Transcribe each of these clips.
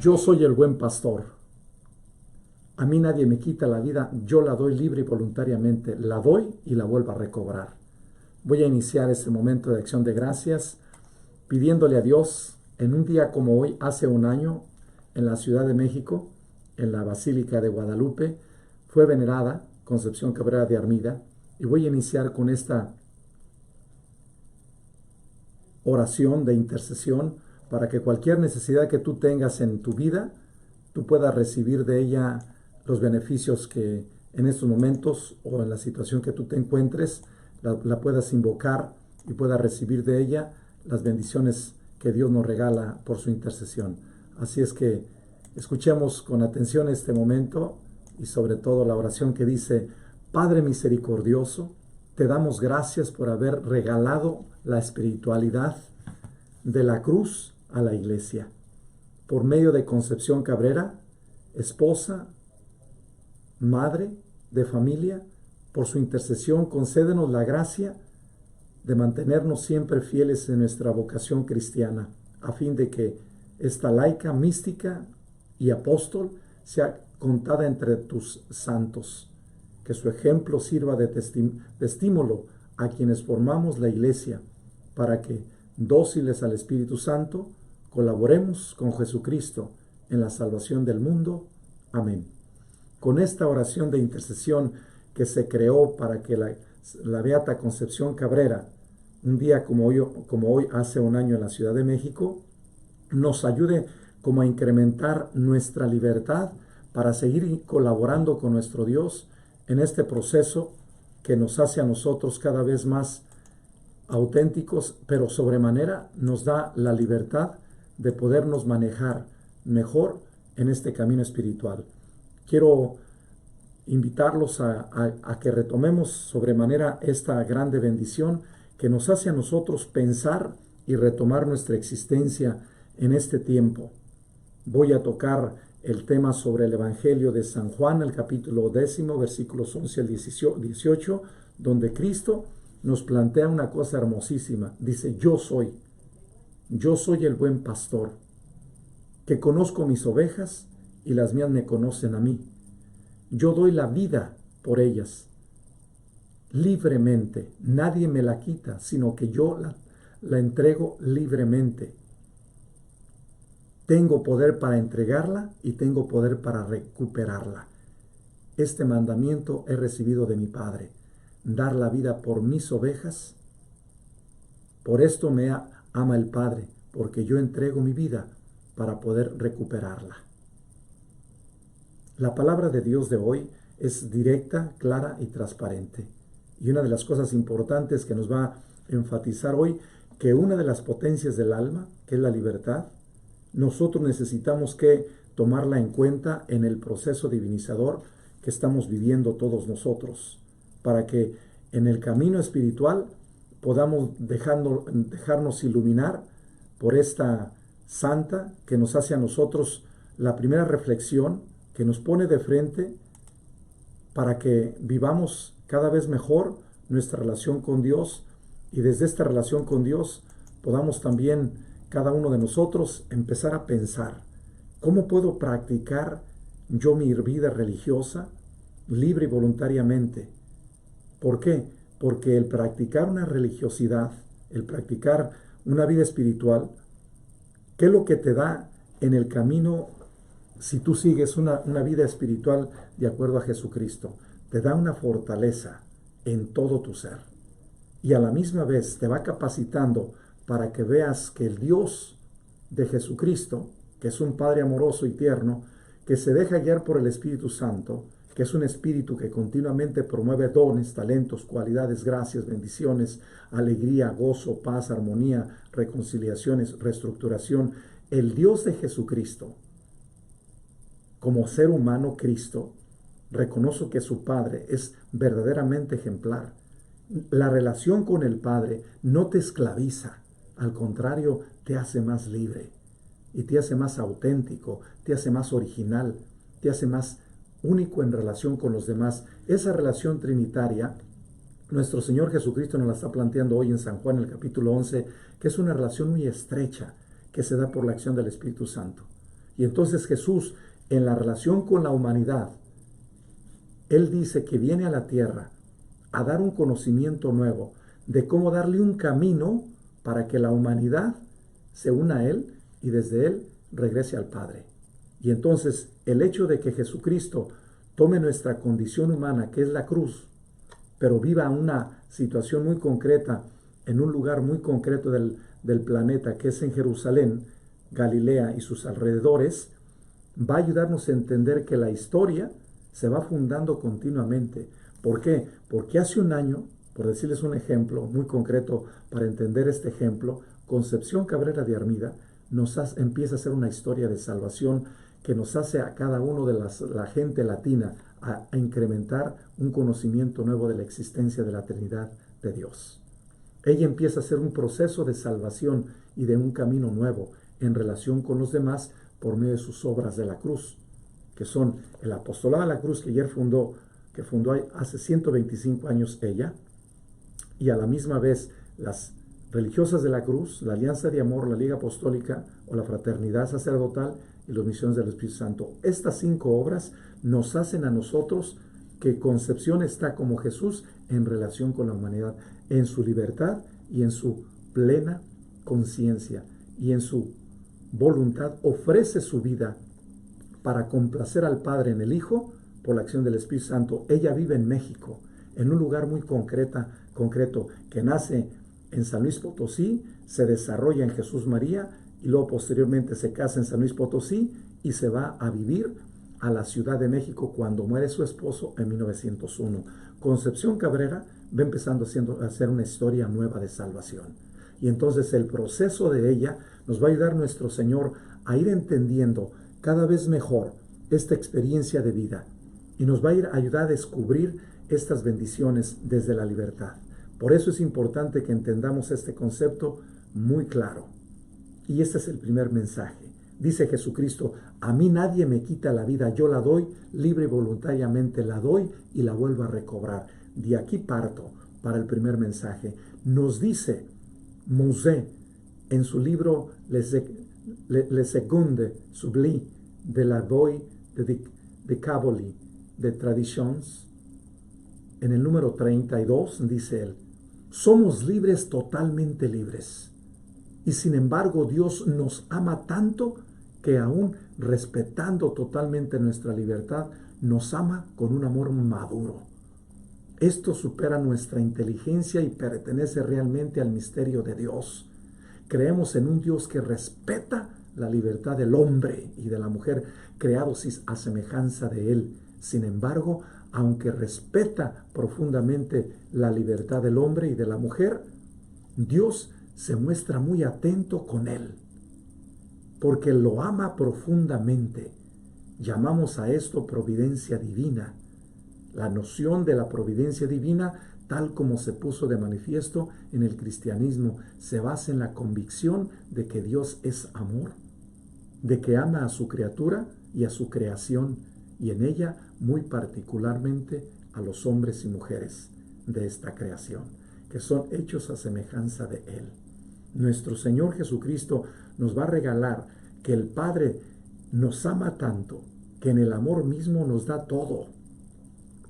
Yo soy el buen pastor. A mí nadie me quita la vida, yo la doy libre y voluntariamente. La doy y la vuelvo a recobrar. Voy a iniciar este momento de acción de gracias pidiéndole a Dios en un día como hoy, hace un año, en la Ciudad de México, en la Basílica de Guadalupe, fue venerada Concepción Cabrera de Armida. Y voy a iniciar con esta oración de intercesión para que cualquier necesidad que tú tengas en tu vida, tú puedas recibir de ella los beneficios que en estos momentos o en la situación que tú te encuentres, la puedas invocar y puedas recibir de ella las bendiciones que Dios nos regala por su intercesión. Así es que escuchemos con atención este momento y sobre todo la oración que dice: Padre misericordioso, te damos gracias por haber regalado la espiritualidad de la cruz a la iglesia. Por medio de Concepción Cabrera, esposa, madre de familia, por su intercesión, concédenos la gracia de mantenernos siempre fieles en nuestra vocación cristiana, a fin de que esta laica, mística y apóstol sea contada entre tus santos. Que su ejemplo sirva de estímulo a quienes formamos la iglesia, para que, dóciles al Espíritu Santo, colaboremos con Jesucristo en la salvación del mundo. Amén. Con esta oración de intercesión que se creó para que la Beata Concepción Cabrera, un día como hoy hace un año en la Ciudad de México, nos ayude como a incrementar nuestra libertad para seguir colaborando con nuestro Dios en este proceso que nos hace a nosotros cada vez más auténticos, pero sobremanera nos da la libertad de podernos manejar mejor en este camino espiritual. Quiero invitarlos a que retomemos sobremanera esta grande bendición que nos hace a nosotros pensar y retomar nuestra existencia en este tiempo. Voy a tocar el tema sobre el Evangelio de San Juan, el capítulo 10, versículos 11 al 18, donde Cristo nos plantea una cosa hermosísima. Dice: yo soy el buen pastor, que conozco mis ovejas y las mías me conocen a mí. Yo doy la vida por ellas, libremente. Nadie me la quita, sino que yo la entrego libremente. Tengo poder para entregarla y tengo poder para recuperarla. Este mandamiento he recibido de mi Padre: dar la vida por mis ovejas. Por esto me ama el Padre, porque yo entrego mi vida para poder recuperarla. La palabra de Dios de hoy es directa, clara y transparente. Y una de las cosas importantes que nos va a enfatizar hoy, que una de las potencias del alma, que es la libertad, nosotros necesitamos que tomarla en cuenta en el proceso divinizador que estamos viviendo todos nosotros, para que en el camino espiritual podamos dejarnos iluminar por esta santa que nos hace a nosotros la primera reflexión, que nos pone de frente para que vivamos cada vez mejor nuestra relación con Dios, y desde esta relación con Dios podamos también cada uno de nosotros empezar a pensar: ¿cómo puedo practicar yo mi vida religiosa libre y voluntariamente? ¿Por qué? Porque el practicar una religiosidad, el practicar una vida espiritual, ¿qué es lo que te da en el camino si tú sigues una vida espiritual de acuerdo a Jesucristo? Te da una fortaleza en todo tu ser. Y a la misma vez te va capacitando para que veas que el Dios de Jesucristo, que es un Padre amoroso y tierno, que se deja guiar por el Espíritu Santo, que es un espíritu que continuamente promueve dones, talentos, cualidades, gracias, bendiciones, alegría, gozo, paz, armonía, reconciliaciones, reestructuración. El Dios de Jesucristo, como ser humano Cristo, reconoce que su Padre es verdaderamente ejemplar. La relación con el Padre no te esclaviza, al contrario, te hace más libre y te hace más auténtico, te hace más original, te hace más único en relación con los demás. Esa relación trinitaria, nuestro Señor Jesucristo nos la está planteando hoy en San Juan, el capítulo 11, que es una relación muy estrecha que se da por la acción del Espíritu Santo. Y entonces Jesús, en la relación con la humanidad, Él dice que viene a la tierra a dar un conocimiento nuevo de cómo darle un camino para que la humanidad se una a Él y desde Él regrese al Padre. Y entonces el hecho de que Jesucristo tome nuestra condición humana, que es la cruz, pero viva una situación muy concreta, en un lugar muy concreto del planeta, que es en Jerusalén, Galilea y sus alrededores, va a ayudarnos a entender que la historia se va fundando continuamente. ¿Por qué? Porque hace un año, por decirles un ejemplo muy concreto para entender este ejemplo, Concepción Cabrera de Armida empieza a hacer una historia de salvación que nos hace a cada uno de la gente latina a incrementar un conocimiento nuevo de la existencia de la Trinidad de Dios. Ella empieza a hacer un proceso de salvación y de un camino nuevo en relación con los demás por medio de sus obras de la cruz, que son el apostolado de la cruz que fundó hace 125 años ella, y a la misma vez las religiosas de la cruz, la Alianza de Amor, la Liga Apostólica o la Fraternidad Sacerdotal y los Misiones del Espíritu Santo. Estas 5 obras nos hacen a nosotros que Concepción está como Jesús en relación con la humanidad, en su libertad y en su plena conciencia y en su voluntad ofrece su vida para complacer al Padre en el Hijo por la acción del Espíritu Santo. Ella vive en México, en un lugar muy concreto, que nace en San Luis Potosí, se desarrolla en Jesús María y luego posteriormente se casa en San Luis Potosí y se va a vivir a la Ciudad de México cuando muere su esposo en 1901. Concepción Cabrera va empezando a hacer una historia nueva de salvación. Y entonces el proceso de ella nos va a ayudar nuestro Señor a ir entendiendo cada vez mejor esta experiencia de vida y nos va a ayudar a descubrir estas bendiciones desde la libertad. Por eso es importante que entendamos este concepto muy claro. Y este es el primer mensaje. Dice Jesucristo, a mí nadie me quita la vida, yo la doy libre y voluntariamente, la doy y la vuelvo a recobrar. De aquí parto para el primer mensaje. Nos dice Mosé en su libro Le Seconde Subli de la Voix de Caboli de Traditions, en el número 32, dice él, somos libres, totalmente libres. Y sin embargo, Dios nos ama tanto que aún respetando totalmente nuestra libertad, nos ama con un amor maduro. Esto supera nuestra inteligencia y pertenece realmente al misterio de Dios. Creemos en un Dios que respeta la libertad del hombre y de la mujer, creados a semejanza de Él. Sin embargo, aunque respeta profundamente la libertad del hombre y de la mujer, Dios se muestra muy atento con él, porque lo ama profundamente. Llamamos a esto providencia divina. La noción de la providencia divina, tal como se puso de manifiesto en el cristianismo, se basa en la convicción de que Dios es amor, de que ama a su criatura y a su creación, y en ella muy particularmente a los hombres y mujeres de esta creación, que son hechos a semejanza de Él. Nuestro Señor Jesucristo nos va a regalar que el Padre nos ama tanto, que en el amor mismo nos da todo.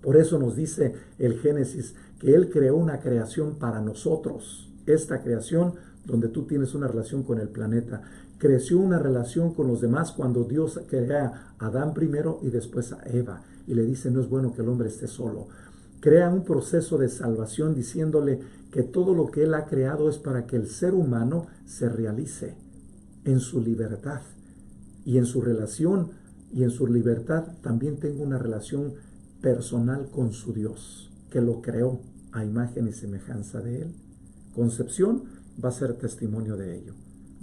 Por eso nos dice el Génesis que Él creó una creación para nosotros. Esta creación donde tú tienes una relación con el planeta. Creció una relación con los demás cuando Dios crea a Adán primero y después a Eva. Y le dice, no es bueno que el hombre esté solo. Crea un proceso de salvación diciéndole que todo lo que Él ha creado es para que el ser humano se realice en su libertad. Y en su relación y en su libertad también tenga una relación personal con su Dios, que lo creó a imagen y semejanza de Él. Concepción va a ser testimonio de ello.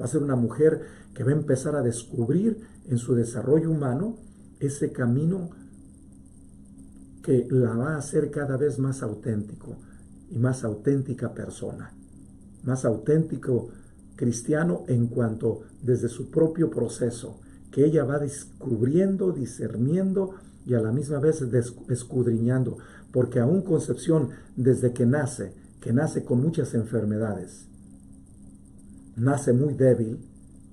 Va a ser una mujer que va a empezar a descubrir en su desarrollo humano ese camino que la va a hacer cada vez más auténtico y más auténtica persona, más auténtico cristiano en cuanto desde su propio proceso, que ella va descubriendo, discerniendo y a la misma vez escudriñando, porque aún Concepción, desde que nace con muchas enfermedades, nace muy débil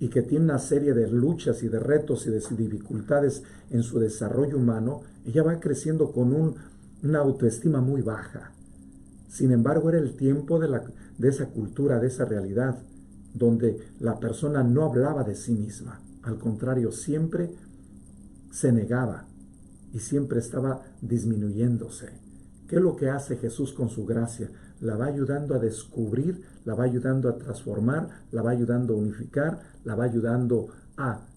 y que tiene una serie de luchas y de retos y de dificultades en su desarrollo humano, ella va creciendo con una autoestima muy baja. Sin embargo, era el tiempo de esa cultura, de esa realidad, donde la persona no hablaba de sí misma. Al contrario, siempre se negaba y siempre estaba disminuyéndose. ¿Qué es lo que hace Jesús con su gracia? La va ayudando a descubrir, la va ayudando a transformar, la va ayudando a unificar, la va ayudando a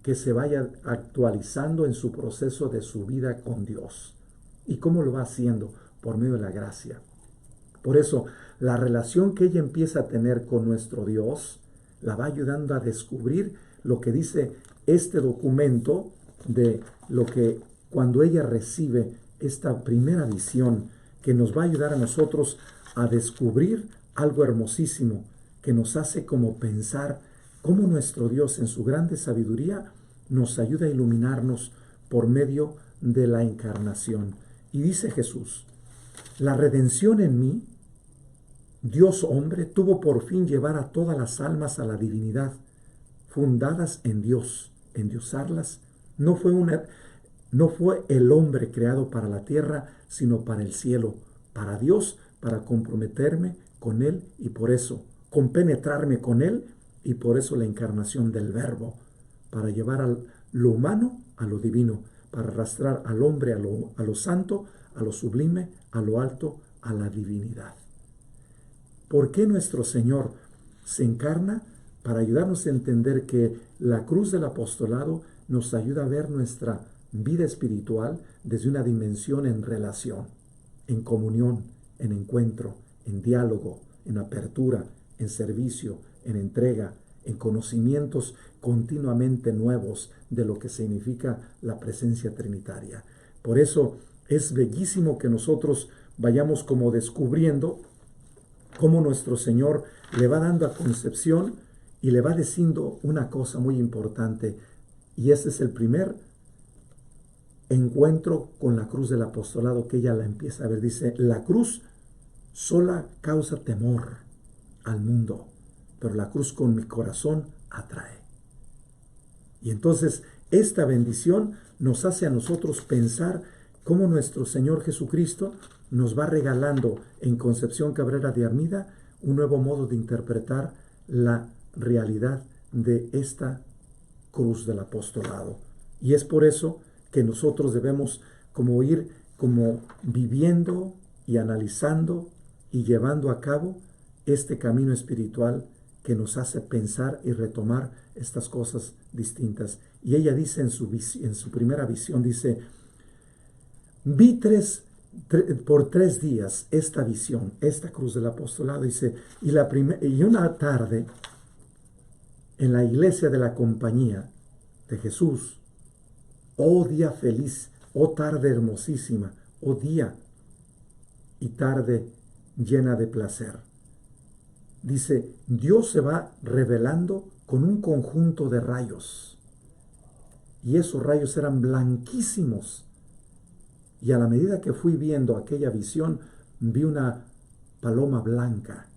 que se vaya actualizando en su proceso de su vida con Dios. ¿Y cómo lo va haciendo? Por medio de la gracia. Por eso, la relación que ella empieza a tener con nuestro Dios la va ayudando a descubrir lo que dice este documento de lo que cuando ella recibe esta primera visión que nos va a ayudar a nosotros a descubrir algo hermosísimo que nos hace como pensar cómo nuestro Dios en su grande sabiduría nos ayuda a iluminarnos por medio de la encarnación. Y dice Jesús, la redención en mí, Dios hombre, tuvo por fin llevar a todas las almas a la divinidad, fundadas en Dios, endiosarlas. No fue el hombre creado para la tierra, sino para el cielo, para Dios, para comprometerme con Él y por eso, compenetrarme con Él y por eso la encarnación del Verbo, para llevar lo humano a lo divino, para arrastrar al hombre a lo santo, a lo sublime, a lo alto, a la divinidad. ¿Por qué nuestro Señor se encarna? Para ayudarnos a entender que la cruz del apostolado nos ayuda a ver nuestra vida espiritual desde una dimensión en relación, en comunión, en encuentro, en diálogo, en apertura, en servicio, en entrega, en conocimientos continuamente nuevos de lo que significa la presencia trinitaria. Por eso es bellísimo que nosotros vayamos como descubriendo cómo nuestro Señor le va dando a concepción y le va diciendo una cosa muy importante. Y este es el primer encuentro con la cruz del apostolado que ella la empieza a ver. Dice, la cruz sola causa temor al mundo, pero la cruz con mi corazón atrae. Y entonces esta bendición nos hace a nosotros pensar cómo nuestro Señor Jesucristo nos va regalando en Concepción Cabrera de Armida un nuevo modo de interpretar la realidad de esta cruz del apostolado. Y es por eso que nosotros debemos como ir como viviendo y analizando y llevando a cabo este camino espiritual que nos hace pensar y retomar estas cosas distintas. Y ella dice en su primera visión, dice, vi por 3 días esta visión, esta cruz del apostolado, dice, y una tarde en la iglesia de la compañía de Jesús, oh día feliz, oh tarde hermosísima, oh día y tarde llena de placer. Dice, Dios se va revelando con un conjunto de rayos. Y esos rayos eran blanquísimos. Y a la medida que fui viendo aquella visión, vi una paloma blanca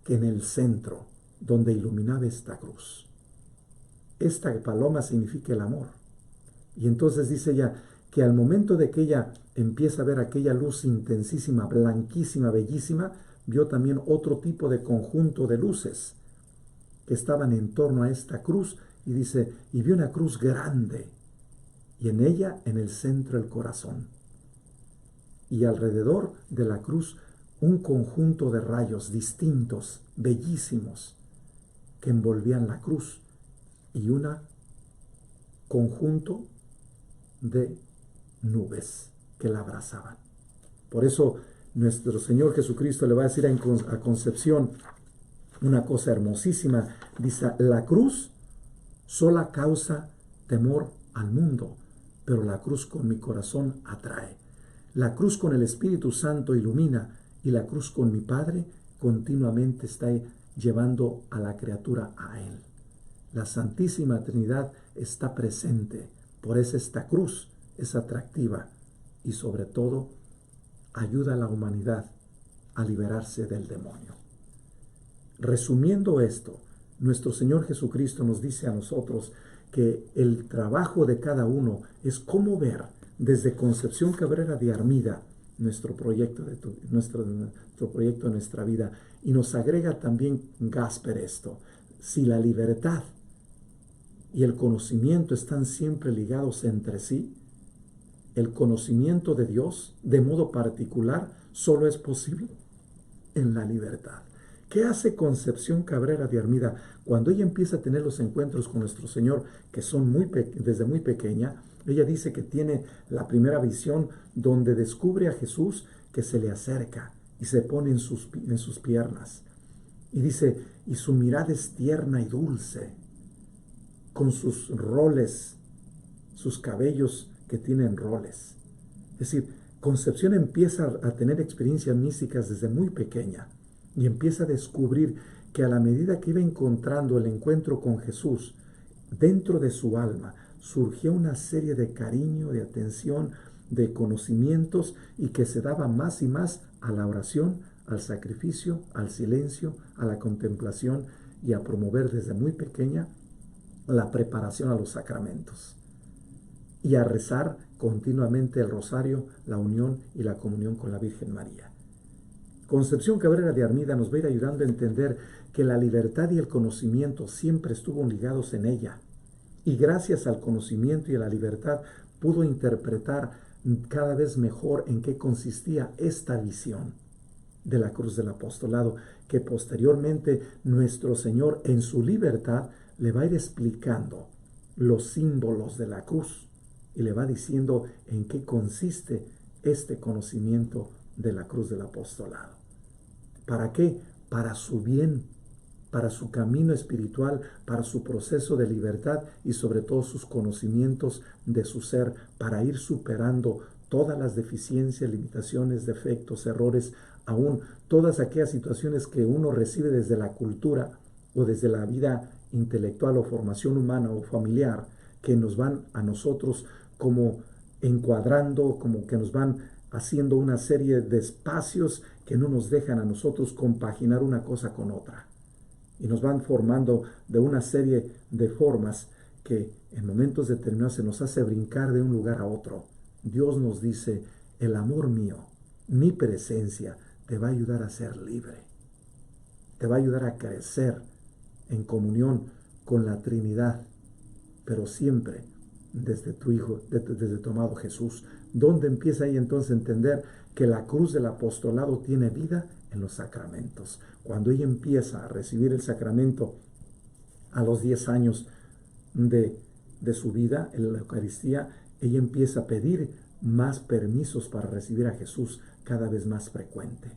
que en el centro, donde iluminaba esta cruz. Esta paloma significa el amor. Y entonces dice ella que al momento de que ella empieza a ver aquella luz intensísima, blanquísima, bellísima, vio también otro tipo de conjunto de luces que estaban en torno a esta cruz. Y dice, y vio una cruz grande, y en ella, en el centro, el corazón. Y alrededor de la cruz, un conjunto de rayos distintos, bellísimos, que envolvían la cruz. Y un conjunto de nubes que la abrazaban. Por eso, nuestro Señor Jesucristo le va a decir a Concepción una cosa hermosísima. Dice, la cruz sola causa temor al mundo, pero la cruz con mi corazón atrae. La cruz con el Espíritu Santo ilumina y la cruz con mi Padre continuamente está llevando a la criatura a Él. La Santísima Trinidad está presente, por eso esta cruz es atractiva y sobre todo ayuda a la humanidad a liberarse del demonio. resumiendo esto, nuestro Señor Jesucristo nos dice a nosotros que el trabajo de cada uno es cómo ver desde Concepción Cabrera de Armida nuestro proyecto, nuestro proyecto de nuestra vida. Y nos agrega también Gasper esto: si la libertad y el conocimiento están siempre ligados entre sí, el conocimiento de Dios, de modo particular, solo es posible en la libertad. ¿Qué hace Concepción Cabrera de Armida cuando ella empieza a tener los encuentros con nuestro Señor, que son desde muy pequeña? Ella dice que tiene la primera visión donde descubre a Jesús que se le acerca y se pone en sus piernas. Y dice, y su mirada es tierna y dulce, con sus roles, sus cabellos que tienen roles. Es decir, Concepción empieza a tener experiencias místicas desde muy pequeña y empieza a descubrir que a la medida que iba encontrando el encuentro con Jesús, dentro de su alma surgió una serie de cariño, de atención, de conocimientos, y que se daba más y más a la oración, al sacrificio, al silencio, a la contemplación, y a promover desde muy pequeña la preparación a los sacramentos y a rezar continuamente el rosario, la unión y la comunión con la Virgen María. Concepción Cabrera de Armida nos va a ir ayudando a entender que la libertad y el conocimiento siempre estuvieron ligados en ella, y gracias al conocimiento y a la libertad pudo interpretar cada vez mejor en qué consistía esta visión de la cruz del apostolado, que posteriormente nuestro Señor en su libertad le va a ir explicando los símbolos de la cruz y le va diciendo en qué consiste este conocimiento de la cruz del apostolado. ¿Para qué? Para su bien, para su camino espiritual, para su proceso de libertad y sobre todo sus conocimientos de su ser, para ir superando todas las deficiencias, limitaciones, defectos, errores, aún todas aquellas situaciones que uno recibe desde la cultura o desde la vida intelectual o formación humana o familiar, que nos van a nosotros como encuadrando, como que nos van haciendo una serie de espacios que no nos dejan a nosotros compaginar una cosa con otra. Y nos van formando de una serie de formas que en momentos determinados se nos hace brincar de un lugar a otro. Dios nos dice, el amor mío, mi presencia, te va a ayudar a ser libre. Te va a ayudar a crecer en comunión con la Trinidad, pero siempre desde tu Hijo, desde tu amado Jesús. ¿Dónde empieza ahí entonces a entender que la cruz del apostolado tiene vida? En los sacramentos. Cuando ella empieza a recibir el sacramento a los 10 años de su vida, en la Eucaristía, ella empieza a pedir más permisos para recibir a Jesús cada vez más frecuente.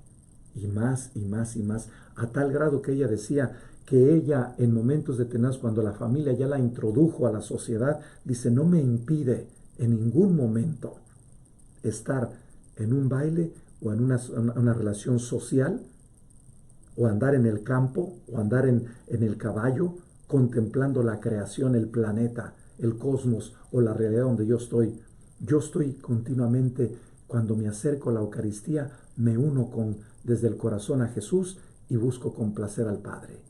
Y más y más y más, a tal grado que ella decía que ella en momentos determinados, cuando la familia ya la introdujo a la sociedad, dice, no me impide en ningún momento estar en un baile o en una relación social, o andar en el campo, o andar en el caballo, contemplando la creación, el planeta, el cosmos o la realidad donde yo estoy. Yo estoy continuamente, cuando me acerco a la Eucaristía, me uno desde el corazón a Jesús y busco complacer al Padre.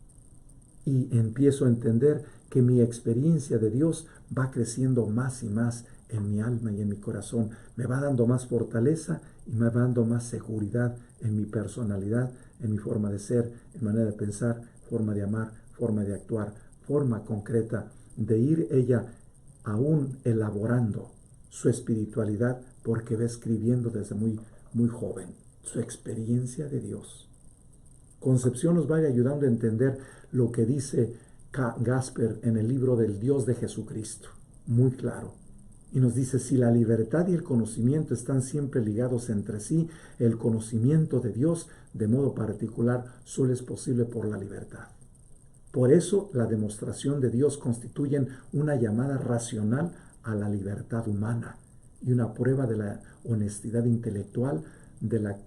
Y empiezo a entender que mi experiencia de Dios va creciendo más y más en mi alma y en mi corazón. Me va dando más fortaleza y me va dando más seguridad en mi personalidad, en mi forma de ser, en manera de pensar, forma de amar, forma de actuar, forma concreta de ir ella aún elaborando su espiritualidad, porque va escribiendo desde muy, muy joven su experiencia de Dios. Concepción nos va a ir ayudando a entender lo que dice Gasper en el libro del Dios de Jesucristo, muy claro. Y nos dice, si la libertad y el conocimiento están siempre ligados entre sí, el conocimiento de Dios, de modo particular, solo es posible por la libertad. Por eso, la demostración de Dios constituyen una llamada racional a la libertad humana y una prueba de la honestidad intelectual de la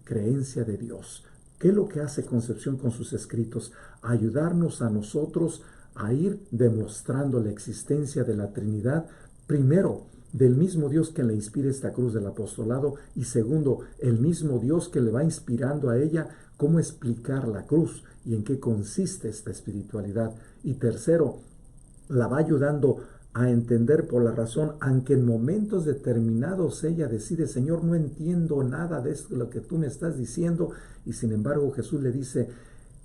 creencia de Dios. ¿Qué es lo que hace Concepción con sus escritos? Ayudarnos a nosotros a ir demostrando la existencia de la Trinidad, primero del mismo Dios que le inspira esta cruz del apostolado, y segundo, el mismo Dios que le va inspirando a ella cómo explicar la cruz y en qué consiste esta espiritualidad. Y tercero, la va ayudando a entender por la razón, aunque en momentos determinados ella decide, Señor, no entiendo nada de esto, lo que tú me estás diciendo, y sin embargo Jesús le dice,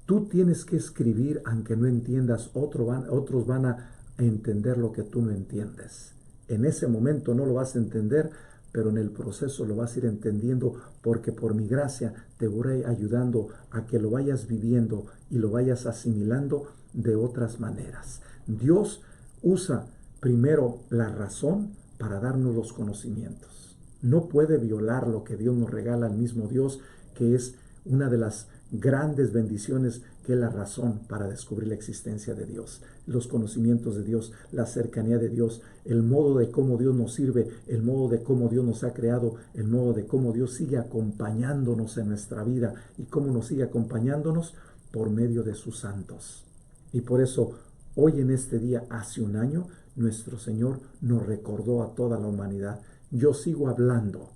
tú tienes que escribir aunque no entiendas, otros van a entender lo que tú no entiendes. En ese momento no lo vas a entender, pero en el proceso lo vas a ir entendiendo, porque por mi gracia te voy ayudando a que lo vayas viviendo y lo vayas asimilando de otras maneras. Dios usa primero la razón para darnos los conocimientos. No puede violar lo que Dios nos regala, al mismo Dios, que es una de las grandes bendiciones, que es la razón para descubrir la existencia de Dios, los conocimientos de Dios, la cercanía de Dios, el modo de cómo Dios nos sirve, el modo de cómo Dios nos ha creado, el modo de cómo Dios sigue acompañándonos en nuestra vida y cómo nos sigue acompañándonos por medio de sus santos. Y por eso hoy, en este día, hace un año, nuestro Señor nos recordó a toda la humanidad: yo sigo hablando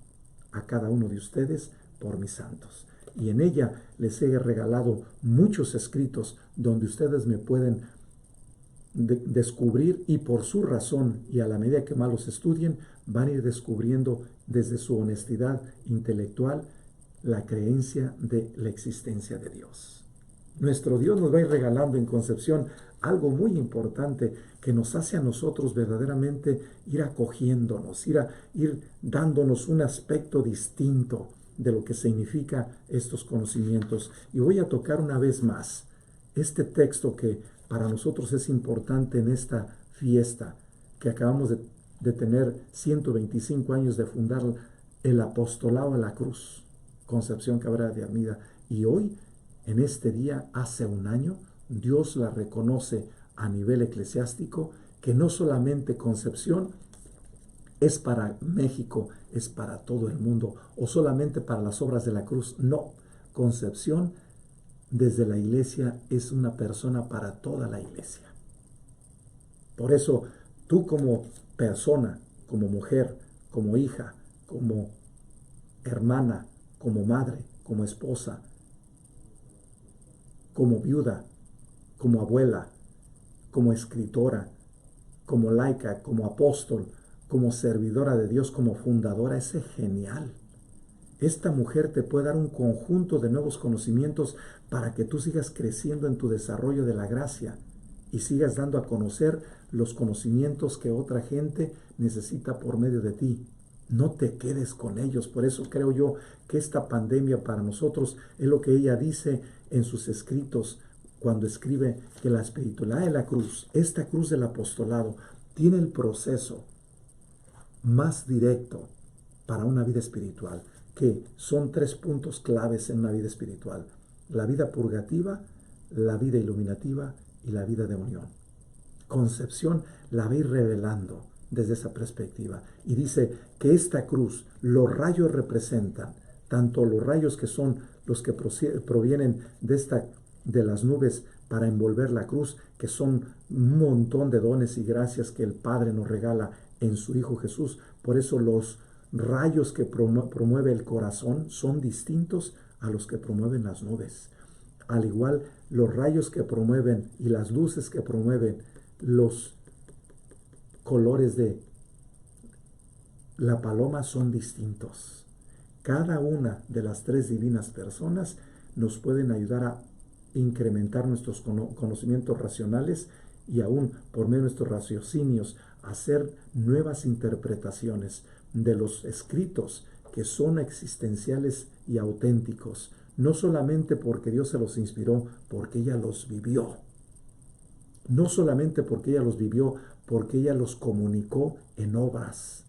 a cada uno de ustedes por mis santos. Y en ella les he regalado muchos escritos donde ustedes me pueden descubrir, y por su razón y a la medida que más los estudien, van a ir descubriendo desde su honestidad intelectual la creencia de la existencia de Dios. Nuestro Dios nos va a ir regalando en Concepción algo muy importante que nos hace a nosotros verdaderamente ir acogiéndonos, ir dándonos un aspecto distinto de lo que significa estos conocimientos. Y voy a tocar una vez más este texto que para nosotros es importante en esta fiesta que acabamos de tener 125 años de fundar el apostolado a la cruz, Concepción Cabrera de Armida. Y hoy, en este día, hace un año, Dios la reconoce a nivel eclesiástico, que no solamente Concepción es para México, es para todo el mundo, o solamente para las obras de la cruz. No, Concepción desde la iglesia es una persona para toda la iglesia. Por eso, tú como persona, como mujer, como hija, como hermana, como madre, como esposa, como viuda, como abuela, como escritora, como laica, como apóstol, como servidora de Dios, como fundadora, es genial. Esta mujer te puede dar un conjunto de nuevos conocimientos para que tú sigas creciendo en tu desarrollo de la gracia y sigas dando a conocer los conocimientos que otra gente necesita por medio de ti. No te quedes con ellos. Por eso creo yo que esta pandemia para nosotros es lo que ella dice en sus escritos cuando escribe que la espiritualidad de la cruz, esta cruz del apostolado, tiene el proceso más directo para una vida espiritual, que son 3 puntos claves en una vida espiritual: la vida purgativa, la vida iluminativa y la vida de unión. Concepción la va a ir revelando desde esa perspectiva y dice que esta cruz, los rayos representan tanto los rayos que son los que provienen de las nubes para envolver la cruz, que son un montón de dones y gracias que el Padre nos regala en su Hijo Jesús. Por eso los rayos que promueve el corazón son distintos a los que promueven las nubes. Al igual, los rayos que promueven y las luces que promueven los colores de la paloma son distintos. Cada una de las 3 divinas personas nos pueden ayudar a incrementar nuestros conocimientos racionales y aún por medio de nuestros raciocinios hacer nuevas interpretaciones de los escritos que son existenciales y auténticos, no solamente porque Dios se los inspiró, porque ella los vivió. No solamente porque ella los vivió, porque ella los comunicó en obras,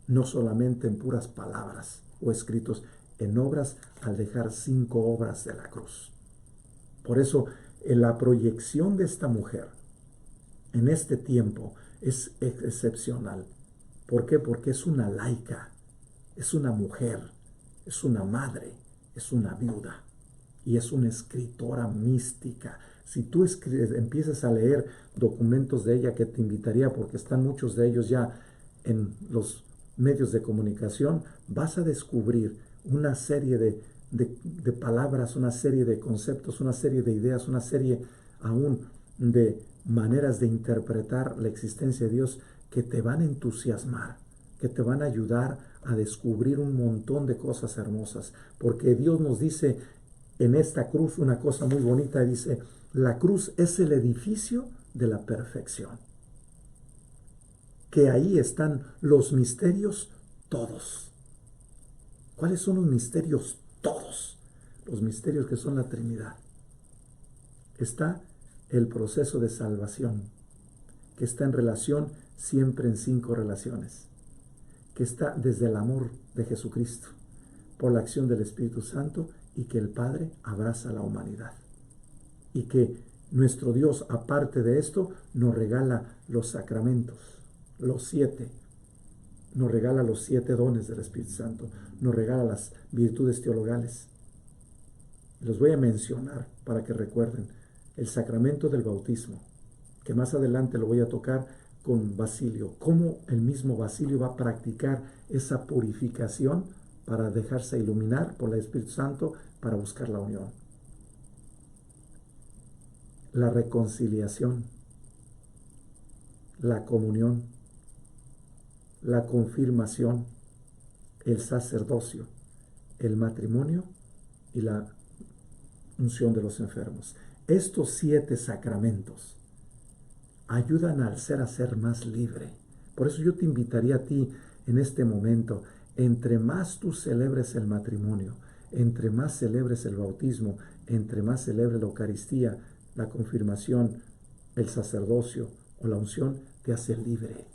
no solamente en puras palabras o escritos, en obras, al dejar 5 obras de la cruz. Por eso, en la proyección de esta mujer en este tiempo es excepcional. ¿Por qué? Porque es una laica, es una mujer, es una madre, es una viuda y es una escritora mística. Si tú empiezas a leer documentos de ella, que te invitaría, porque están muchos de ellos ya en los medios de comunicación, vas a descubrir una serie de palabras, una serie de conceptos, una serie de ideas, una serie aún de maneras de interpretar la existencia de Dios que te van a entusiasmar, que te van a ayudar a descubrir un montón de cosas hermosas, porque Dios nos dice en esta cruz una cosa muy bonita, dice, la cruz es el edificio de la perfección, que ahí están los misterios todos. ¿Cuáles son los misterios todos? Los misterios que son la Trinidad. Está el proceso de salvación, que está en relación siempre en 5 relaciones, que está desde el amor de Jesucristo, por la acción del Espíritu Santo, y que el Padre abraza a la humanidad. Y que nuestro Dios, aparte de esto, nos regala los sacramentos, los 7. Nos regala los 7 dones del Espíritu Santo, nos regala las virtudes teologales. Los voy a mencionar para que recuerden. El sacramento del bautismo, que más adelante lo voy a tocar con Basilio, cómo el mismo Basilio va a practicar esa purificación para dejarse iluminar por el Espíritu Santo para buscar la unión. La reconciliación, la comunión, la confirmación, el sacerdocio, el matrimonio y la unción de los enfermos. Estos 7 sacramentos ayudan al ser a ser más libre. Por eso yo te invitaría a ti en este momento, entre más tú celebres el matrimonio, entre más celebres el bautismo, entre más celebres la Eucaristía, la confirmación, el sacerdocio o la unción, te hace libre,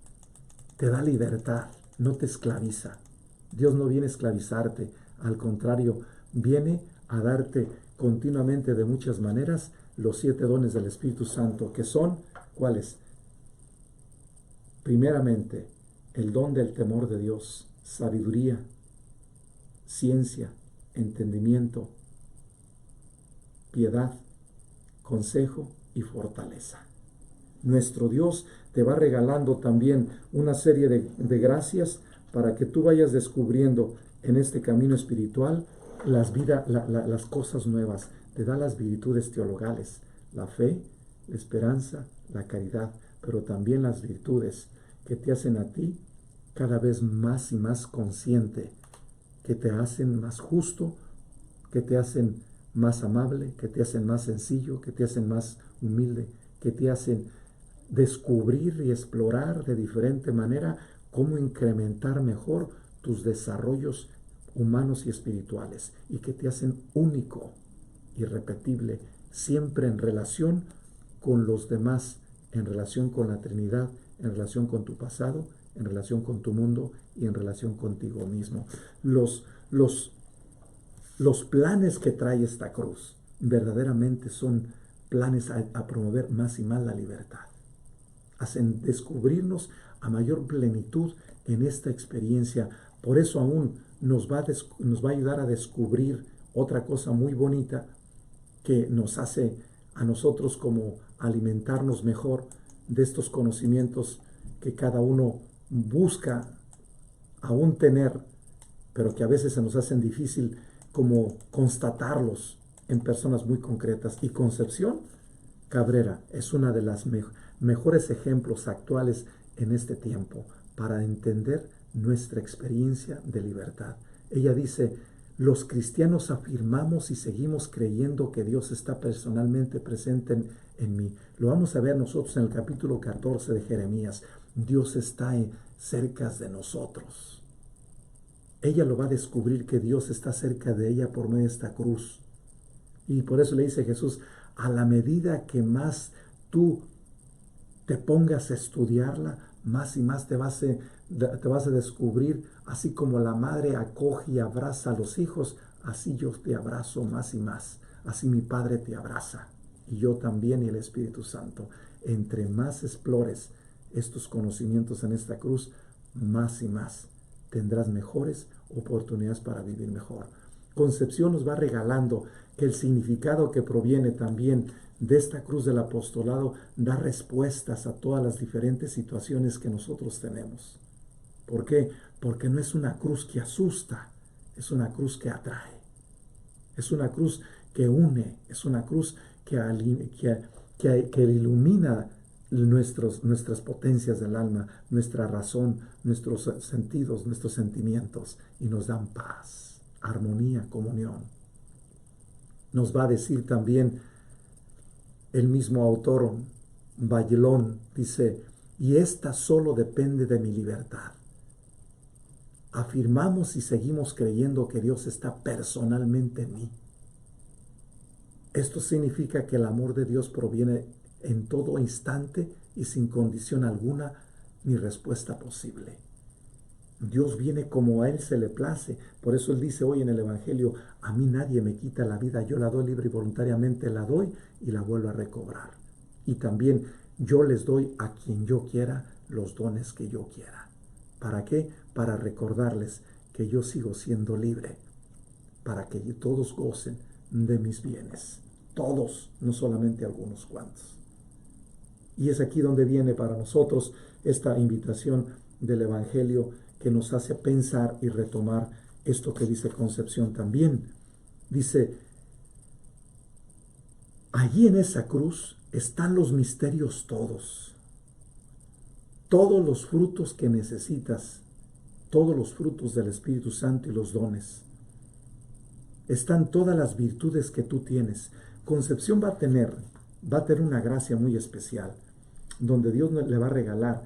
te da libertad, no te esclaviza. Dios no viene a esclavizarte, al contrario, viene a darte continuamente de muchas maneras los 7 dones del Espíritu Santo, que son, ¿cuáles? Primeramente, el don del temor de Dios, sabiduría, ciencia, entendimiento, piedad, consejo y fortaleza. Nuestro Dios te va regalando también una serie de gracias para que tú vayas descubriendo en este camino espiritual las cosas nuevas. Te da las virtudes teologales, la fe, la esperanza, la caridad, pero también las virtudes que te hacen a ti cada vez más y más consciente, que te hacen más justo, que te hacen más amable, que te hacen más sencillo, que te hacen más humilde, que te hacen descubrir y explorar de diferente manera cómo incrementar mejor tus desarrollos humanos y espirituales, y que te hacen único, irrepetible, siempre en relación con los demás, en relación con la Trinidad, en relación con tu pasado, en relación con tu mundo y en relación contigo mismo. Los planes que trae esta cruz verdaderamente son planes a promover más y más la libertad. Hacen descubrirnos a mayor plenitud en esta experiencia. Por eso aún nos va a ayudar a descubrir otra cosa muy bonita que nos hace a nosotros como alimentarnos mejor de estos conocimientos que cada uno busca aún tener, pero que a veces se nos hacen difícil como constatarlos en personas muy concretas. Y Concepción Cabrera es una de las mejores ejemplos actuales en este tiempo para entender nuestra experiencia de libertad. Ella dice, los cristianos afirmamos y seguimos creyendo que Dios está personalmente presente en mí. Lo vamos a ver nosotros en el capítulo 14 de Jeremías. Dios está cerca de nosotros. Ella lo va a descubrir que Dios está cerca de ella por medio de esta cruz. Y por eso le dice Jesús, a la medida que más tú te pongas a estudiarla, más y más te vas a descubrir, así como la madre acoge y abraza a los hijos, así yo te abrazo más y más. Así mi Padre te abraza, y yo también, y el Espíritu Santo. Entre más explores estos conocimientos en esta cruz, más y más tendrás mejores oportunidades para vivir mejor. Concepción nos va regalando que el significado que proviene también de esta cruz del apostolado da respuestas a todas las diferentes situaciones que nosotros tenemos. ¿Por qué? Porque no es una cruz que asusta, es una cruz que atrae. Es una cruz que une, es una cruz que ilumina nuestras potencias del alma, nuestra razón, nuestros sentidos, nuestros sentimientos, y nos dan paz, armonía, comunión. Nos va a decir también el mismo autor, Bailón, dice, y esta solo depende de mi libertad. Afirmamos y seguimos creyendo que Dios está personalmente en mí. Esto significa que el amor de Dios proviene en todo instante y sin condición alguna ni respuesta posible. Dios viene como a Él se le place. Por eso Él dice hoy en el Evangelio, a mí nadie me quita la vida, yo la doy libre y voluntariamente la doy y la vuelvo a recobrar. Y también yo les doy a quien yo quiera los dones que yo quiera. ¿Para qué? Para recordarles que yo sigo siendo libre, para que todos gocen de mis bienes. Todos, no solamente algunos cuantos. Y es aquí donde viene para nosotros esta invitación del Evangelio que nos hace pensar y retomar esto que dice Concepción también. Dice, allí en esa cruz están los misterios todos. Todos los frutos que necesitas, todos los frutos del Espíritu Santo y los dones. Están todas las virtudes que tú tienes. Concepción va a tener una gracia muy especial, donde Dios le va a regalar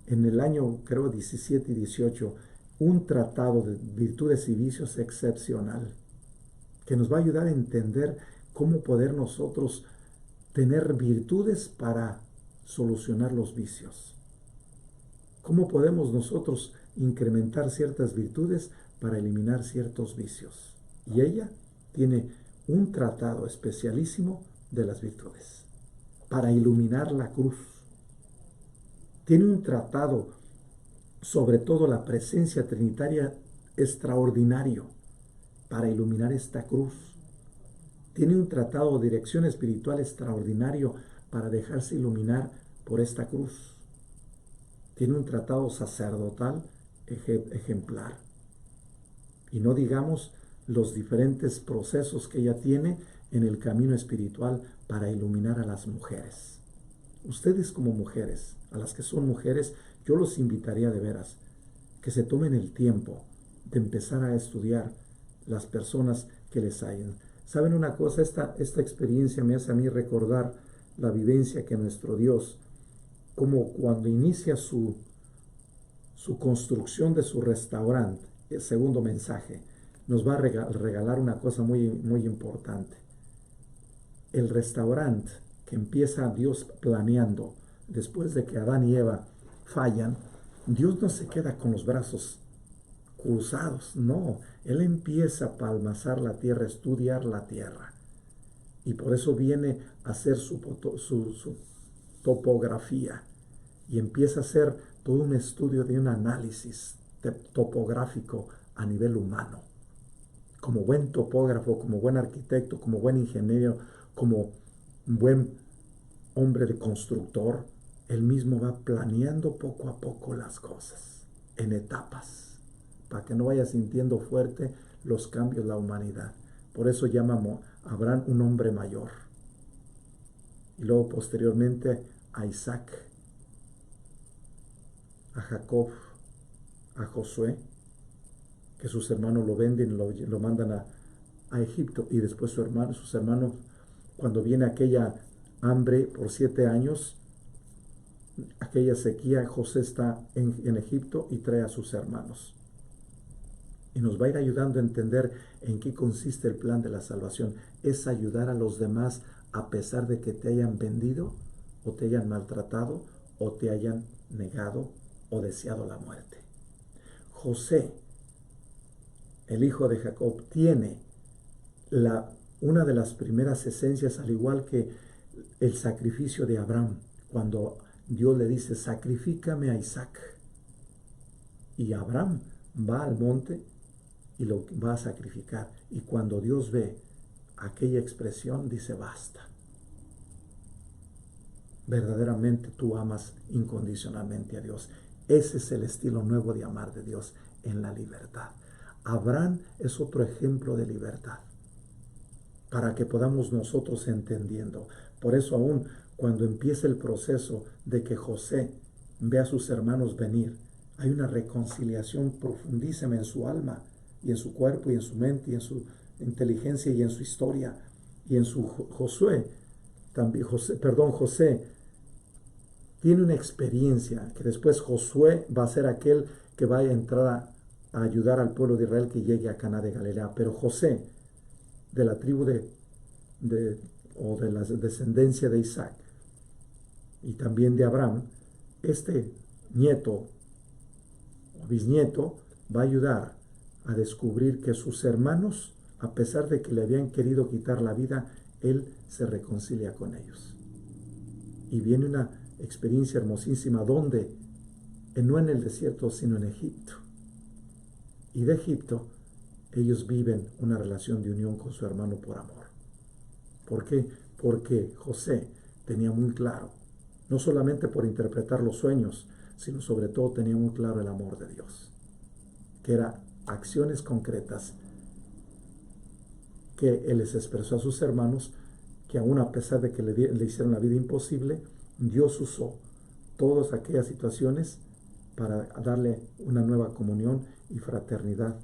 en el año, creo, 17 y 18, un tratado de virtudes y vicios excepcional, que nos va a ayudar a entender cómo poder nosotros tener virtudes para solucionar los vicios. ¿Cómo podemos nosotros incrementar ciertas virtudes para eliminar ciertos vicios? Y ella tiene un tratado especialísimo de las virtudes para iluminar la cruz. Tiene un tratado sobre todo la presencia trinitaria extraordinario para iluminar esta cruz. Tiene un tratado de dirección espiritual extraordinario para dejarse iluminar por esta cruz. Tiene un tratado sacerdotal ejemplar. Y no digamos los diferentes procesos que ella tiene en el camino espiritual para iluminar a las mujeres. Ustedes como mujeres, a las que son mujeres, yo los invitaría de veras que se tomen el tiempo de empezar a estudiar las personas que les hayan. ¿Saben una cosa? Esta experiencia me hace a mí recordar la vivencia que nuestro Dios, como cuando inicia su construcción de su restaurante, el segundo mensaje, nos va a regalar una cosa muy, muy importante. El restaurante que empieza Dios planeando después de que Adán y Eva fallan, Dios no se queda con los brazos cruzados, no. Él empieza a palmazar la tierra, a estudiar la tierra. Y por eso viene a hacer su topografía y empieza a hacer todo un estudio de un análisis topográfico a nivel humano. Como buen topógrafo, como buen arquitecto, como buen ingeniero, como buen hombre de constructor, él mismo va planeando poco a poco las cosas, en etapas, para que no vaya sintiendo fuerte los cambios de la humanidad. Por eso llama a Abraham un hombre mayor. Y luego posteriormente a Isaac, a Jacob, a Josué, que sus hermanos lo venden y lo mandan a Egipto. Y después sus hermanos, cuando viene aquella hambre por 7 años, aquella sequía, José está en Egipto y trae a sus hermanos. Y nos va a ir ayudando a entender en qué consiste el plan de la salvación. Es ayudar a los demás a pesar de que te hayan vendido, o te hayan maltratado, o te hayan negado, o deseado la muerte. José, el hijo de Jacob, tiene una de las primeras esencias, al igual que el sacrificio de Abraham, cuando Dios le dice, sacrifícame a Isaac. Y Abraham va al monte y lo va a sacrificar. Y cuando Dios ve aquella expresión, dice, basta. Verdaderamente tú amas incondicionalmente a Dios. Ese es el estilo nuevo de amar de Dios, en la libertad. Abraham es otro ejemplo de libertad, para que podamos nosotros entendiendo. Por eso aún cuando empieza el proceso de que José ve a sus hermanos venir, hay una reconciliación profundísima en su alma y en su cuerpo y en su mente y en su inteligencia y en su historia y en su José tiene una experiencia que después Josué va a ser aquel que va a entrar a ayudar al pueblo de Israel que llegue a Caná de Galilea. Pero José, de la tribu o de la descendencia de Isaac y también de Abraham, este nieto o bisnieto va a ayudar a descubrir que sus hermanos, a pesar de que le habían querido quitar la vida, él se reconcilia con ellos. Y viene una experiencia hermosísima donde, no en el desierto, sino en Egipto. Y de Egipto, ellos viven una relación de unión con su hermano por amor. ¿Por qué? Porque José tenía muy claro, no solamente por interpretar los sueños, sino sobre todo tenía muy claro el amor de Dios, que era acciones concretas que Él les expresó a sus hermanos, que aún a pesar de que le hicieron la vida imposible, Dios usó todas aquellas situaciones para darle una nueva comunión y fraternidad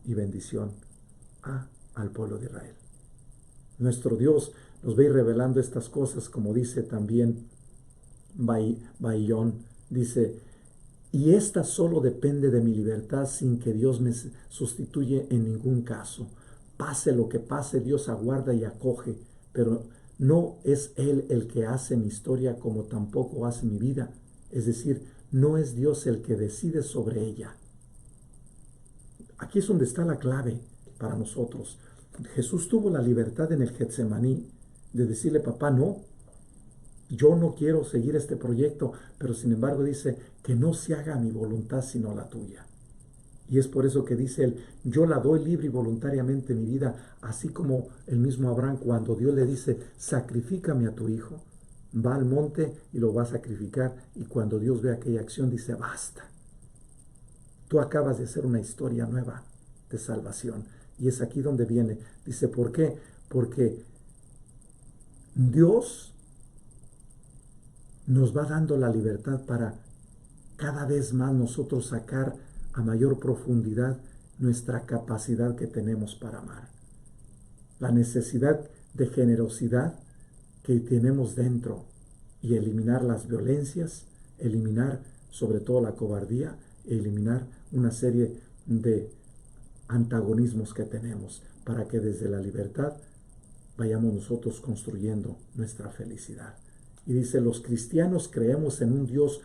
y bendición al pueblo de Israel. Nuestro Dios nos va a ir revelando estas cosas, como dice también Baillón, dice, y esta solo depende de mi libertad sin que Dios me sustituye en ningún caso. Pase lo que pase, Dios aguarda y acoge, pero no es Él el que hace mi historia como tampoco hace mi vida. Es decir, no es Dios el que decide sobre ella. Aquí es donde está la clave para nosotros. Jesús tuvo la libertad en el Getsemaní de decirle, papá, no, yo no quiero seguir este proyecto, pero sin embargo dice que no se haga mi voluntad sino la tuya. Y es por eso que dice él, yo la doy libre y voluntariamente mi vida, así como el mismo Abraham cuando Dios le dice, sacrifícame a tu hijo, va al monte y lo va a sacrificar, y cuando Dios ve aquella acción dice, basta. Tú acabas de hacer una historia nueva de salvación. Y es aquí donde viene. Dice, ¿por qué? Porque Dios nos va dando la libertad para cada vez más nosotros sacar a mayor profundidad nuestra capacidad que tenemos para amar. La necesidad de generosidad que tenemos dentro y eliminar las violencias, eliminar sobre todo la cobardía, eliminar una serie de antagonismos que tenemos para que desde la libertad vayamos nosotros construyendo nuestra felicidad. Y dice, los cristianos creemos en un Dios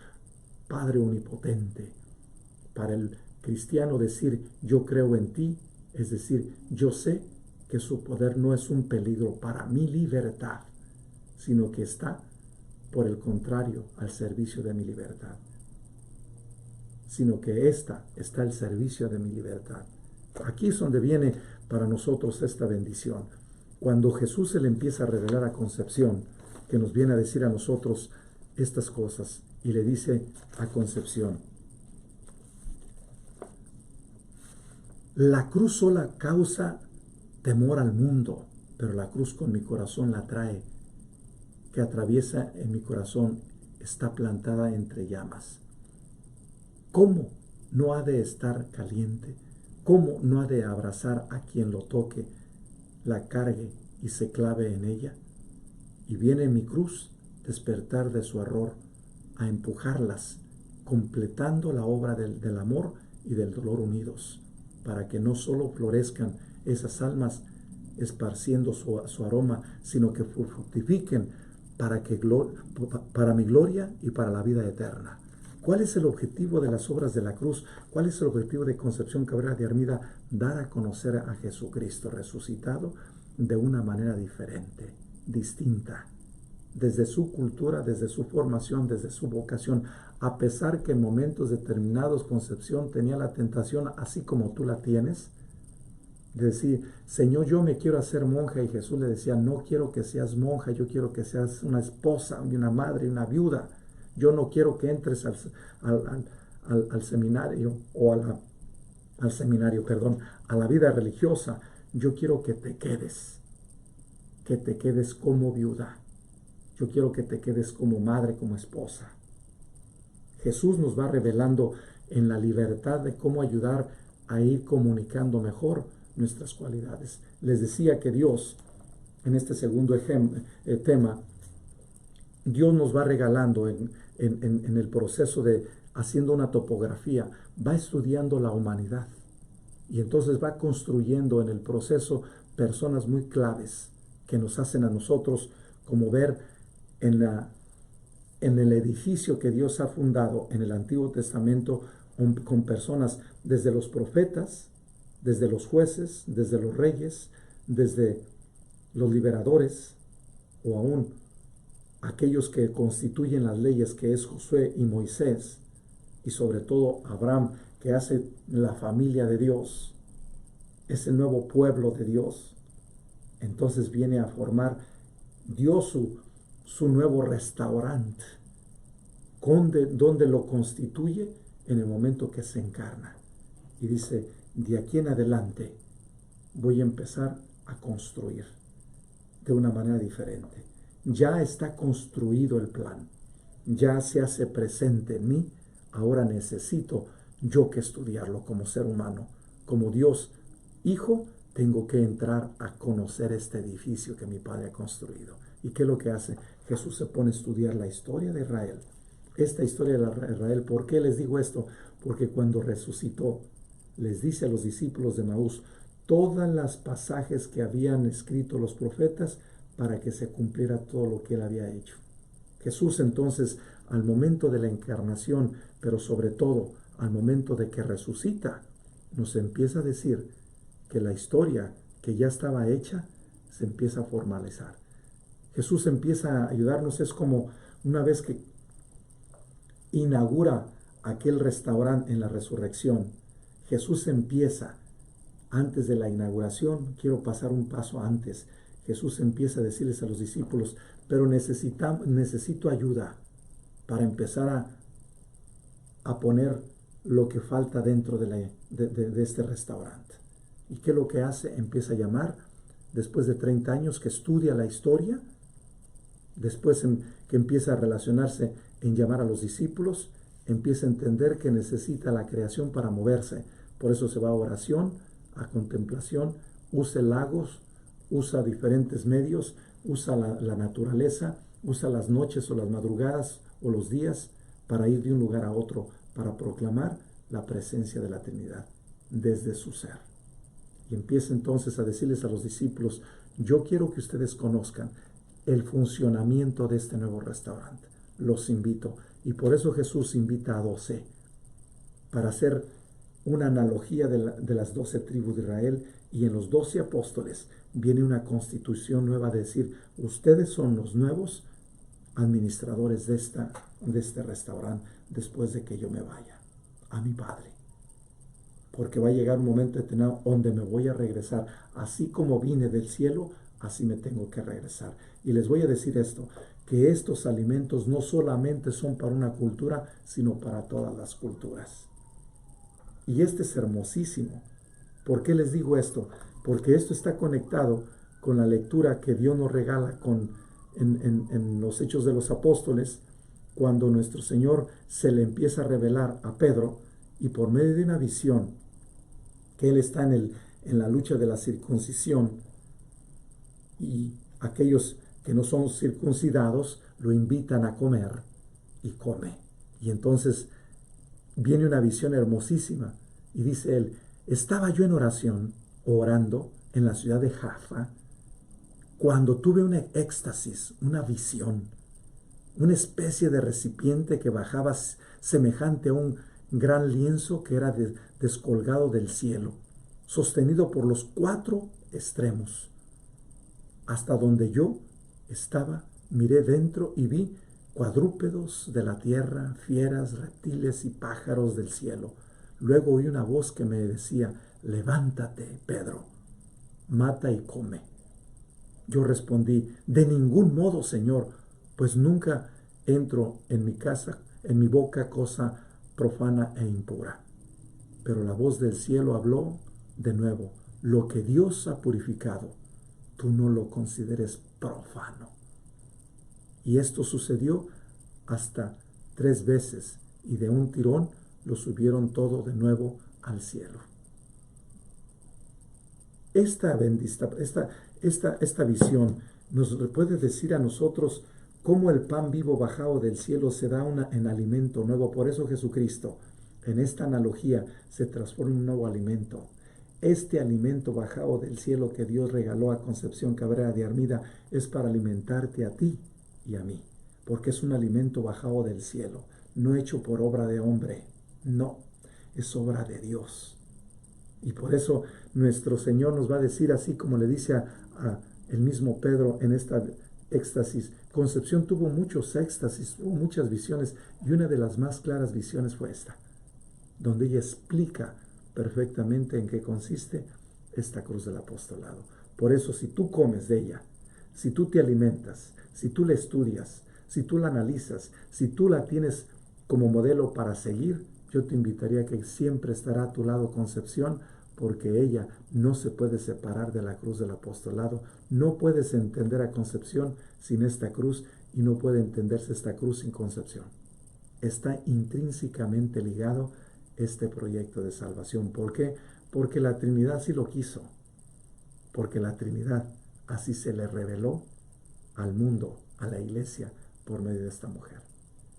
Padre omnipotente. Para el cristiano decir yo creo en ti, es decir, yo sé que su poder no es un peligro para mi libertad, sino que está, por el contrario, al servicio de mi libertad. Sino que esta está al servicio de mi libertad. Aquí es donde viene para nosotros esta bendición. Cuando Jesús se le empieza a revelar a Concepción, que nos viene a decir a nosotros estas cosas, y le dice a Concepción, la cruz sola causa temor al mundo, pero la cruz con mi corazón la trae, que atraviesa en mi corazón, está plantada entre llamas. ¿Cómo no ha de estar caliente? ¿Cómo no ha de abrazar a quien lo toque, la cargue y se clave en ella? Y viene mi cruz despertar de su error, a empujarlas, completando la obra del amor y del dolor unidos, para que no solo florezcan esas almas esparciendo su aroma, sino que fructifiquen para mi gloria y para la vida eterna. ¿Cuál es el objetivo de las obras de la cruz? ¿Cuál es el objetivo de Concepción Cabrera de Armida? Dar a conocer a Jesucristo resucitado de una manera diferente, distinta, desde su cultura, desde su formación, desde su vocación, a pesar que en momentos determinados Concepción tenía la tentación, así como tú la tienes, de decir, Señor, yo me quiero hacer monja, y Jesús le decía, no quiero que seas monja, yo quiero que seas una esposa, una madre, una viuda. Yo no quiero que entres al seminario o al seminario, perdón, a la vida religiosa. Yo quiero que te quedes como viuda. Yo quiero que te quedes como madre, como esposa. Jesús nos va revelando en la libertad de cómo ayudar a ir comunicando mejor nuestras cualidades. Les decía que Dios, en este segundo tema, Dios nos va regalando en el proceso de haciendo una topografía, va estudiando la humanidad y entonces va construyendo en el proceso personas muy claves que nos hacen a nosotros como ver en el edificio que Dios ha fundado en el Antiguo Testamento con personas desde los profetas, desde los jueces, desde los reyes, desde los liberadores o aún aquellos que constituyen las leyes, que es Josué y Moisés, y sobre todo Abraham, que hace la familia de Dios, es el nuevo pueblo de Dios. Entonces viene a formar Dios su nuevo restaurante, donde lo constituye en el momento que se encarna. Y dice, de aquí en adelante voy a empezar a construir de una manera diferente. Ya está construido el plan, ya se hace presente en mí, ahora necesito yo que estudiarlo como ser humano, como Dios Hijo, tengo que entrar a conocer este edificio que mi Padre ha construido. ¿Y qué es lo que hace? Jesús se pone a estudiar la historia de Israel. Esta historia de Israel, ¿por qué les digo esto? Porque cuando resucitó, les dice a los discípulos de Maús, todas las pasajes que habían escrito los profetas para que se cumpliera todo lo que él había hecho. Jesús entonces, al momento de la encarnación, pero sobre todo al momento de que resucita, nos empieza a decir que la historia que ya estaba hecha se empieza a formalizar. Jesús empieza a ayudarnos, es como una vez que inaugura aquel restaurante en la resurrección. Jesús empieza, antes de la inauguración, quiero pasar un paso antes. Jesús empieza a decirles a los discípulos, pero necesito ayuda para empezar a poner lo que falta dentro de este restaurante. ¿Y qué es lo que hace? Empieza a llamar, después de 30 años que estudia la historia, después que empieza a relacionarse en llamar a los discípulos, empieza a entender que necesita la creación para moverse. Por eso se va a oración, a contemplación, usa lagos, usa diferentes medios, usa la naturaleza, usa las noches o las madrugadas o los días para ir de un lugar a otro, para proclamar la presencia de la Trinidad desde su ser. Y empieza entonces a decirles a los discípulos, yo quiero que ustedes conozcan el funcionamiento de este nuevo restaurante. Los invito. Y por eso Jesús invita a 12, para hacer una analogía de las 12 tribus de Israel, y en los 12 apóstoles viene una constitución nueva de decir, ustedes son los nuevos administradores de este restaurante después de que yo me vaya a mi Padre. Porque va a llegar un momento determinado donde me voy a regresar. Así como vine del cielo, así me tengo que regresar. Y les voy a decir esto, que estos alimentos no solamente son para una cultura, sino para todas las culturas. Y este es hermosísimo. ¿Por qué les digo esto? Porque esto está conectado con la lectura que Dios nos regala en los Hechos de los Apóstoles, cuando nuestro Señor se le empieza a revelar a Pedro, y por medio de una visión, que él está en la lucha de la circuncisión, y aquellos que no son circuncidados lo invitan a comer, y come. Y entonces viene una visión hermosísima, y dice él, estaba yo en oración, orando en la ciudad de Jaffa, cuando tuve una éxtasis, una visión, una especie de recipiente que bajaba semejante a un gran lienzo que era descolgado del cielo, sostenido por los 4 extremos. Hasta donde yo estaba, miré dentro y vi cuadrúpedos de la tierra, fieras, reptiles y pájaros del cielo. Luego oí una voz que me decía, levántate, Pedro, mata y come. Yo respondí, de ningún modo, Señor, pues nunca entro en mi casa, en mi boca cosa profana e impura. Pero la voz del cielo habló de nuevo, lo que Dios ha purificado, tú no lo consideres profano. Y esto sucedió hasta 3 veces, y de un tirón lo subieron todo de nuevo al cielo. Esta visión nos puede decir a nosotros cómo el pan vivo bajado del cielo se da en alimento nuevo. Por eso Jesucristo, en esta analogía, se transforma en un nuevo alimento. Este alimento bajado del cielo que Dios regaló a Concepción Cabrera de Armida es para alimentarte a ti y a mí, porque es un alimento bajado del cielo, no hecho por obra de hombre, no, es obra de Dios. Y por eso nuestro Señor nos va a decir, así como le dice a el mismo Pedro en esta éxtasis. Concepción tuvo muchos éxtasis, tuvo muchas visiones, y una de las más claras visiones fue esta, donde ella explica perfectamente en qué consiste esta cruz del apostolado. Por eso, si tú comes de ella, si tú te alimentas, si tú la estudias, si tú la analizas, si tú la tienes como modelo para seguir, yo te invitaría a que siempre estará a tu lado Concepción, porque ella no se puede separar de la cruz del apostolado. No puedes entender a Concepción sin esta cruz, y no puede entenderse esta cruz sin Concepción. Está intrínsecamente ligado este proyecto de salvación. ¿Por qué? Porque la Trinidad así lo quiso. Porque la Trinidad así se le reveló al mundo, a la iglesia, por medio de esta mujer.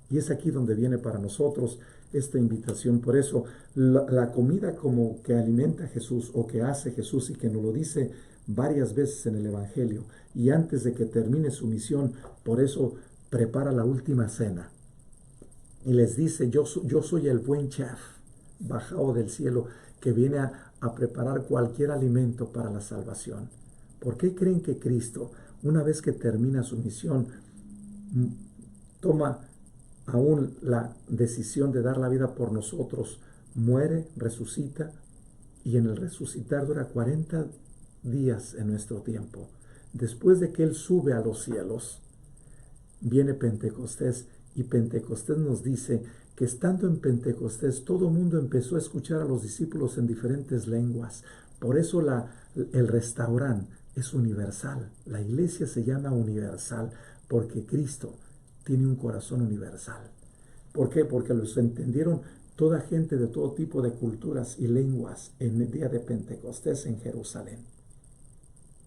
Y es aquí donde viene para nosotros esta invitación. Por eso la comida como que alimenta a Jesús, o que hace Jesús, y que nos lo dice varias veces en el Evangelio, y antes de que termine su misión, por eso prepara la última cena y les dice, yo soy el buen chef bajado del cielo, que viene a preparar cualquier alimento para la salvación. ¿Por qué creen que Cristo, una vez que termina su misión, toma aún la decisión de dar la vida por nosotros, muere, resucita, y en el resucitar dura 40 días en nuestro tiempo? Después de que Él sube a los cielos, viene Pentecostés, y Pentecostés nos dice que estando en Pentecostés todo el mundo empezó a escuchar a los discípulos en diferentes lenguas. Por eso el restaurante es universal. La iglesia se llama universal, porque Cristo tiene un corazón universal. ¿Por qué? Porque los entendieron toda gente de todo tipo de culturas y lenguas en el día de Pentecostés en Jerusalén.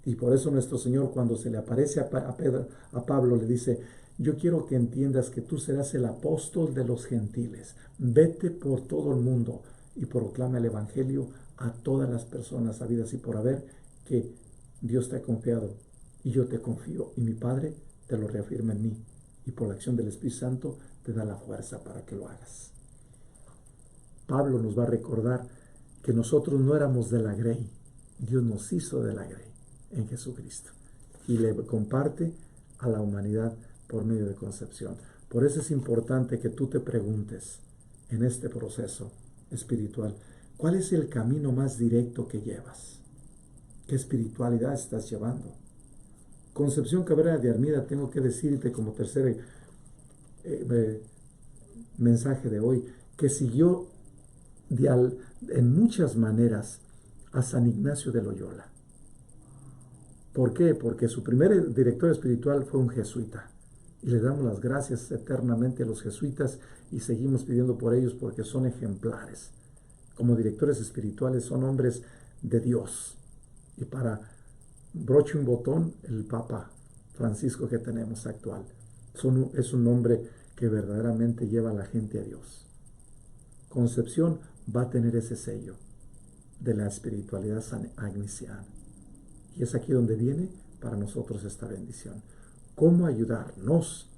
Y por eso nuestro Señor, cuando se le aparece a Pablo, le dice, yo quiero que entiendas que tú serás el apóstol de los gentiles. Vete por todo el mundo y proclama el evangelio a todas las personas habidas y por haber, que Dios te ha confiado, y yo te confío, y mi Padre te lo reafirma en mí, y por la acción del Espíritu Santo te da la fuerza para que lo hagas. Pablo nos va a recordar que nosotros no éramos de la grey, Dios nos hizo de la grey en Jesucristo, y le comparte a la humanidad por medio de Concepción. Por eso es importante que tú te preguntes en este proceso espiritual, ¿cuál es el camino más directo que llevas? ¿Qué espiritualidad estás llevando? Concepción Cabrera de Armida, tengo que decirte como tercer mensaje de hoy, que siguió en muchas maneras a San Ignacio de Loyola. ¿Por qué? Porque su primer director espiritual fue un jesuita. Y le damos las gracias eternamente a los jesuitas, y seguimos pidiendo por ellos, porque son ejemplares. Como directores espirituales son hombres de Dios. Y para broche un botón, el Papa Francisco que tenemos actual es un hombre que verdaderamente lleva a la gente a Dios. Concepción va a tener ese sello de la espiritualidad sanagnesiana. Y es aquí donde viene para nosotros esta bendición. ¿Cómo ayudarnos?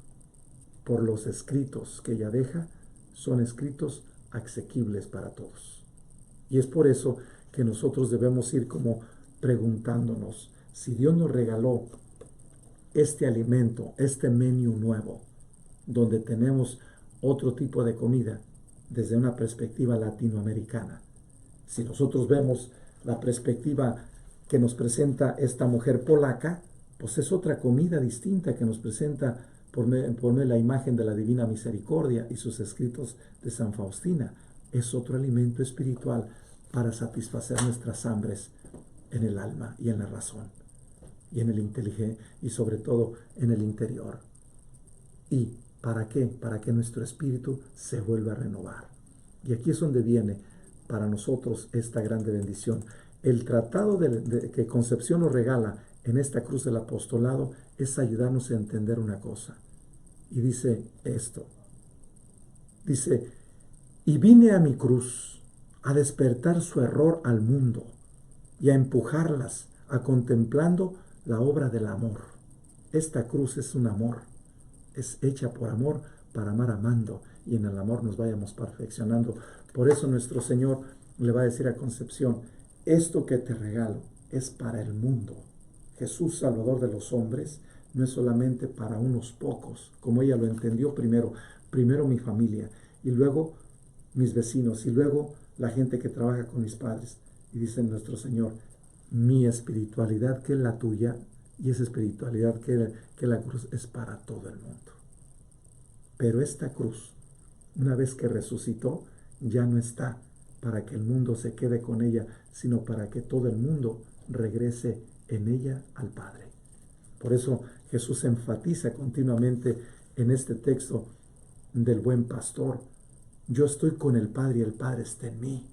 Por los escritos que ella deja, son escritos asequibles para todos. Y es por eso que nosotros debemos ir como preguntándonos, si Dios nos regaló este alimento, este menú nuevo, donde tenemos otro tipo de comida desde una perspectiva latinoamericana. Si nosotros vemos la perspectiva que nos presenta esta mujer polaca, pues es otra comida distinta que nos presenta por medio de la imagen de la Divina Misericordia y sus escritos de San Faustina. Es otro alimento espiritual para satisfacer nuestras hambres en el alma y en la razón y en el inteligente y sobre todo en el interior. ¿Y para qué? Para que nuestro espíritu se vuelva a renovar. Y aquí es donde viene para nosotros esta grande bendición. El tratado que Concepción nos regala en esta cruz del apostolado es ayudarnos a entender una cosa. Y dice esto. Dice, y vine a mi cruz a despertar su error al mundo y a empujarlas a contemplando la obra del amor. Esta cruz es un amor. Es hecha por amor para amar amando, y en el amor nos vayamos perfeccionando. Por eso nuestro Señor le va a decir a Concepción, esto que te regalo es para el mundo. Jesús, Salvador de los hombres, no es solamente para unos pocos, como ella lo entendió primero mi familia, y luego mis vecinos, y luego la gente que trabaja con mis padres. Y dice nuestro Señor, mi espiritualidad que es la tuya, y esa espiritualidad que la cruz es para todo el mundo. Pero esta cruz, una vez que resucitó, ya no está para que el mundo se quede con ella, sino para que todo el mundo regrese en ella al Padre. Por eso Jesús enfatiza continuamente en este texto del buen pastor. Yo estoy con el Padre y el Padre está en mí.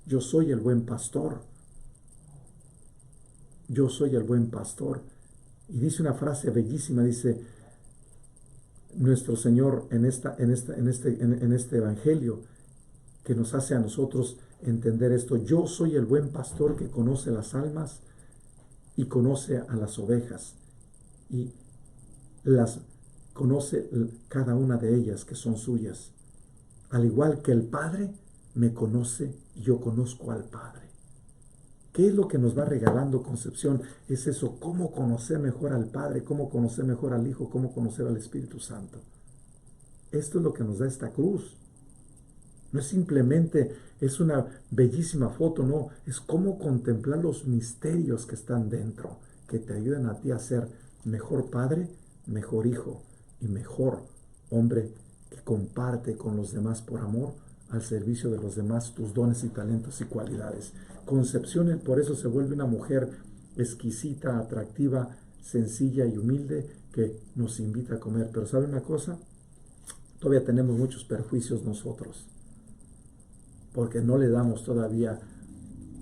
Yo soy el buen pastor. Yo soy el buen pastor. Y dice una frase bellísima, dice nuestro Señor en este evangelio, que nos hace a nosotros entender esto. Yo soy el buen pastor que conoce las almas y conoce a las ovejas y las conoce cada una de ellas que son suyas. Al igual que el Padre me conoce y yo conozco al Padre. ¿Qué es lo que nos va regalando Concepción? Es eso, cómo conocer mejor al Padre, cómo conocer mejor al Hijo, cómo conocer al Espíritu Santo. Esto es lo que nos da esta cruz. No es simplemente, es una bellísima foto, no, es cómo contemplar los misterios que están dentro, que te ayudan a ti a ser mejor padre, mejor hijo y mejor hombre que comparte con los demás por amor, al servicio de los demás tus dones y talentos y cualidades. Concepción, por eso se vuelve una mujer exquisita, atractiva, sencilla y humilde que nos invita a comer. Pero ¿sabe una cosa? Todavía tenemos muchos perjuicios nosotros, porque no le damos todavía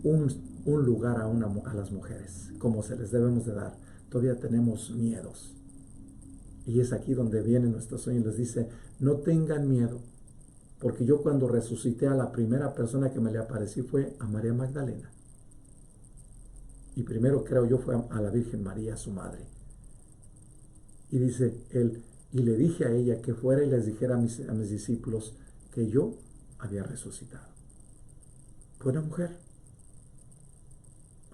un lugar a las mujeres como se les debemos de dar. Todavía tenemos miedos. Y es aquí donde viene nuestro sueño y les dice, no tengan miedo, porque yo cuando resucité a la primera persona que me le aparecí fue a María Magdalena. Y primero creo yo fue a la Virgen María, su madre. Y dice él, y le dije a ella que fuera y les dijera a mis discípulos que yo había resucitado. Fue una mujer.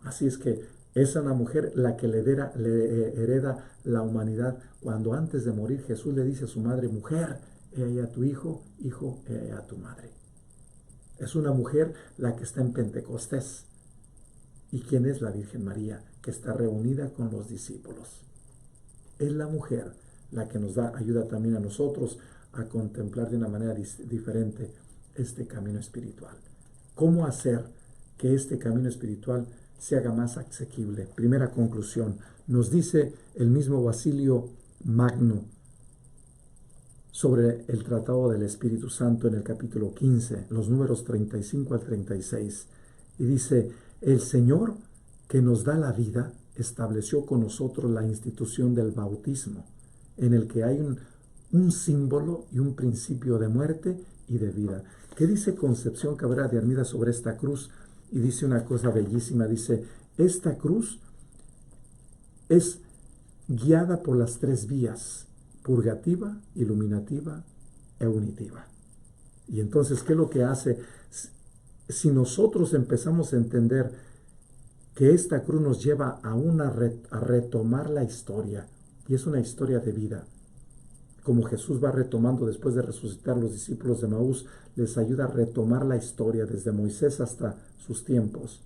Así es que es una mujer la que le hereda la humanidad. Cuando antes de morir Jesús le dice a su madre, mujer, he ahí a tu hijo, hijo, he ahí a tu madre. Es una mujer la que está en Pentecostés. ¿Y quién es la Virgen María? Que está reunida con los discípulos. Es la mujer la que nos ayuda también a nosotros a contemplar de una manera diferente este camino espiritual. ¿Cómo hacer que este camino espiritual se haga más asequible? Primera conclusión, nos dice el mismo Basilio Magno sobre el Tratado del Espíritu Santo en el capítulo 15, los números 35 al 36, y dice, el Señor que nos da la vida estableció con nosotros la institución del bautismo, en el que hay un símbolo y un principio de muerte y de vida. ¿Qué dice Concepción Cabrera de Armida sobre esta cruz? Y dice una cosa bellísima, dice, esta cruz es guiada por las tres vías, purgativa, iluminativa e unitiva. Y entonces, ¿qué es lo que hace? Si nosotros empezamos a entender que esta cruz nos lleva a retomar la historia, y es una historia de vida, como Jesús va retomando después de resucitar los discípulos de Maús, les ayuda a retomar la historia desde Moisés hasta sus tiempos.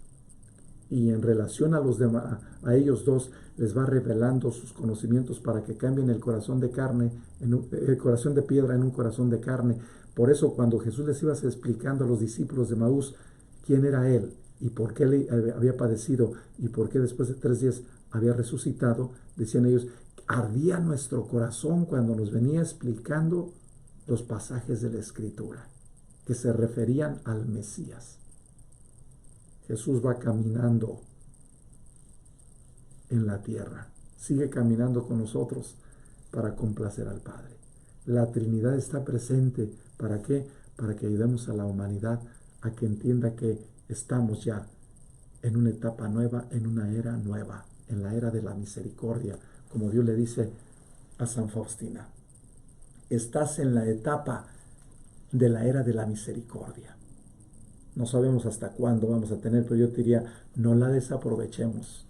y en relación a los demás, a ellos dos, les va revelando sus conocimientos para que cambien el corazón de carne, el corazón de piedra en un corazón de carne. Por eso cuando Jesús les iba explicando a los discípulos de Maús quién era Él y por qué le había padecido y por qué después de 3 días había resucitado, decían ellos, ardía nuestro corazón cuando nos venía explicando los pasajes de la Escritura que se referían al Mesías. Jesús va caminando en la tierra, sigue caminando con nosotros para complacer al Padre. La Trinidad está presente. ¿Para qué? Para que ayudemos a la humanidad a que entienda que estamos ya en una etapa nueva, en una era nueva, en la era de la misericordia, como Dios le dice a San Faustina. Estás en la etapa de la era de la misericordia. No sabemos hasta cuándo vamos a tener, pero yo te diría, no la desaprovechemos,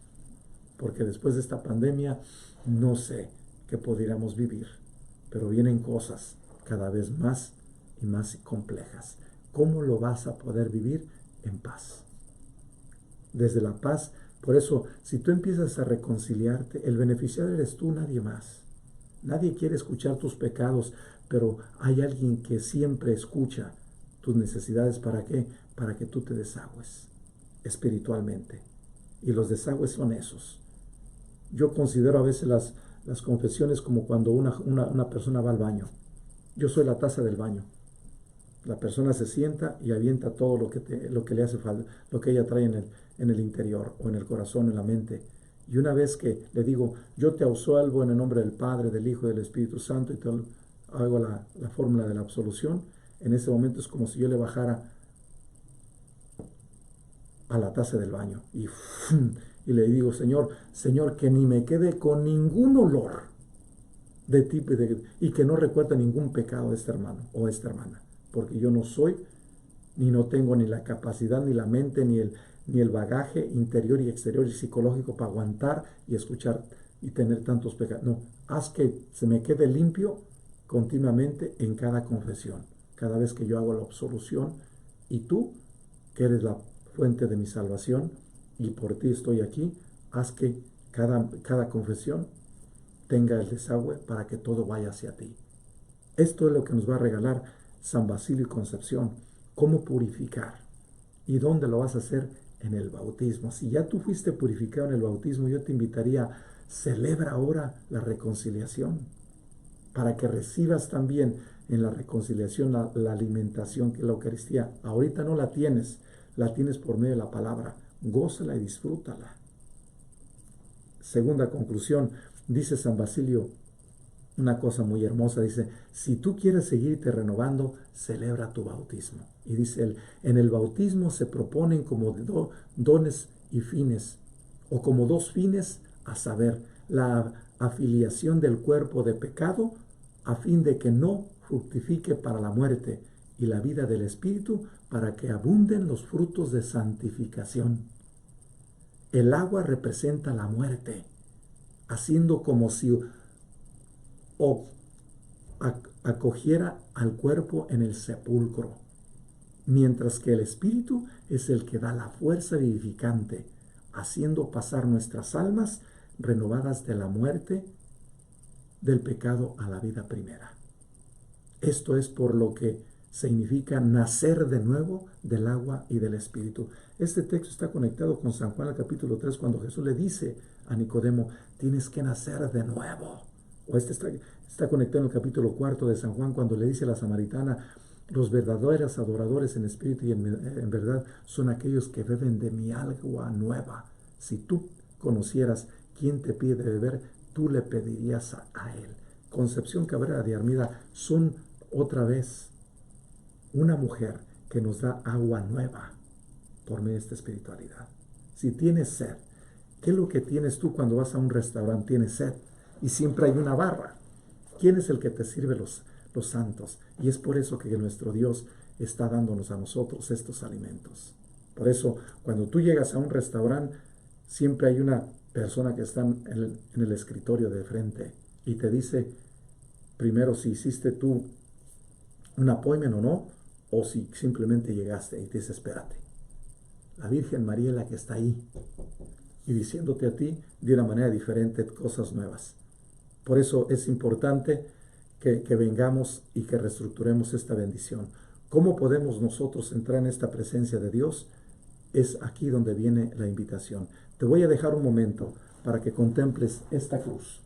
porque después de esta pandemia, no sé qué podríamos vivir, pero vienen cosas cada vez más y más complejas. ¿Cómo lo vas a poder vivir? En paz. Desde la paz. Por eso, si tú empiezas a reconciliarte, el beneficiario eres tú, nadie más. Nadie quiere escuchar tus pecados, pero hay alguien que siempre escucha tus necesidades. ¿Para qué? Para que tú te desagües espiritualmente. Y los desagües son esos. Yo considero a veces las confesiones como cuando una persona va al baño. Yo soy la taza del baño. La persona se sienta y avienta todo lo que le hace falta, lo que ella trae en el interior o en el corazón, en la mente. Y una vez que le digo, yo te absuelvo en el nombre del Padre, del Hijo y del Espíritu Santo, y te hago la fórmula de la absolución, en ese momento es como si yo le bajara a la taza del baño y le digo, Señor, que ni me quede con ningún olor de ti y que no recuerda ningún pecado de este hermano o esta hermana, porque yo no soy, ni no tengo ni la capacidad, ni la mente, ni el bagaje interior y exterior y psicológico para aguantar y escuchar y tener tantos pecados. No, haz que se me quede limpio continuamente en cada confesión, cada vez que yo hago la absolución, y tú, que eres la fuente de mi salvación, y por ti estoy aquí, haz que cada confesión tenga el desagüe para que todo vaya hacia ti. Esto es lo que nos va a regalar San Basilio y Concepción. ¿Cómo purificar? ¿Y dónde lo vas a hacer? En el bautismo. Si ya tú fuiste purificado en el bautismo, yo te invitaría, celebra ahora la reconciliación, para que recibas también en la reconciliación la alimentación que es la Eucaristía. Ahorita no la tienes por medio de la palabra. Gózala y disfrútala. Segunda conclusión, dice San Basilio una cosa muy hermosa, dice, si tú quieres seguirte renovando, celebra tu bautismo. Y dice él, en el bautismo se proponen como dones y fines, o como dos fines, a saber, la afiliación del cuerpo de pecado, a fin de que no fructifique para la muerte, y la vida del Espíritu, para que abunden los frutos de santificación. El agua representa la muerte, haciendo como si acogiera al cuerpo en el sepulcro, mientras que el Espíritu es el que da la fuerza vivificante, haciendo pasar nuestras almas renovadas de la muerte del pecado a la vida primera. Esto es por lo que significa nacer de nuevo del agua y del Espíritu. Este texto está conectado con San Juan, el capítulo 3, cuando Jesús le dice a Nicodemo, tienes que nacer de nuevo. O está conectado en el capítulo 4 de San Juan, cuando le dice a la samaritana, los verdaderos adoradores en espíritu y en verdad son aquellos que beben de mi agua nueva. Si tú conocieras quién te pide de beber, tú le pedirías a él. Concepción Cabrera de Armida son otra vez una mujer que nos da agua nueva por medio de esta espiritualidad. Si tienes sed, ¿qué es lo que tienes tú cuando vas a un restaurante? Tienes sed y siempre hay una barra. ¿Quién es el que te sirve los santos? Y es por eso que nuestro Dios está dándonos a nosotros estos alimentos. Por eso, cuando tú llegas a un restaurante, siempre hay una persona que está en el escritorio de frente y te dice primero si hiciste tú un appointment o no, o si simplemente llegaste y te dice espérate. La Virgen María es la que está ahí y diciéndote a ti de una manera diferente cosas nuevas. Por eso es importante que vengamos y que reestructuremos esta bendición. ¿Cómo podemos nosotros entrar en esta presencia de Dios? Es aquí donde viene la invitación. Te voy a dejar un momento para que contemples esta cruz,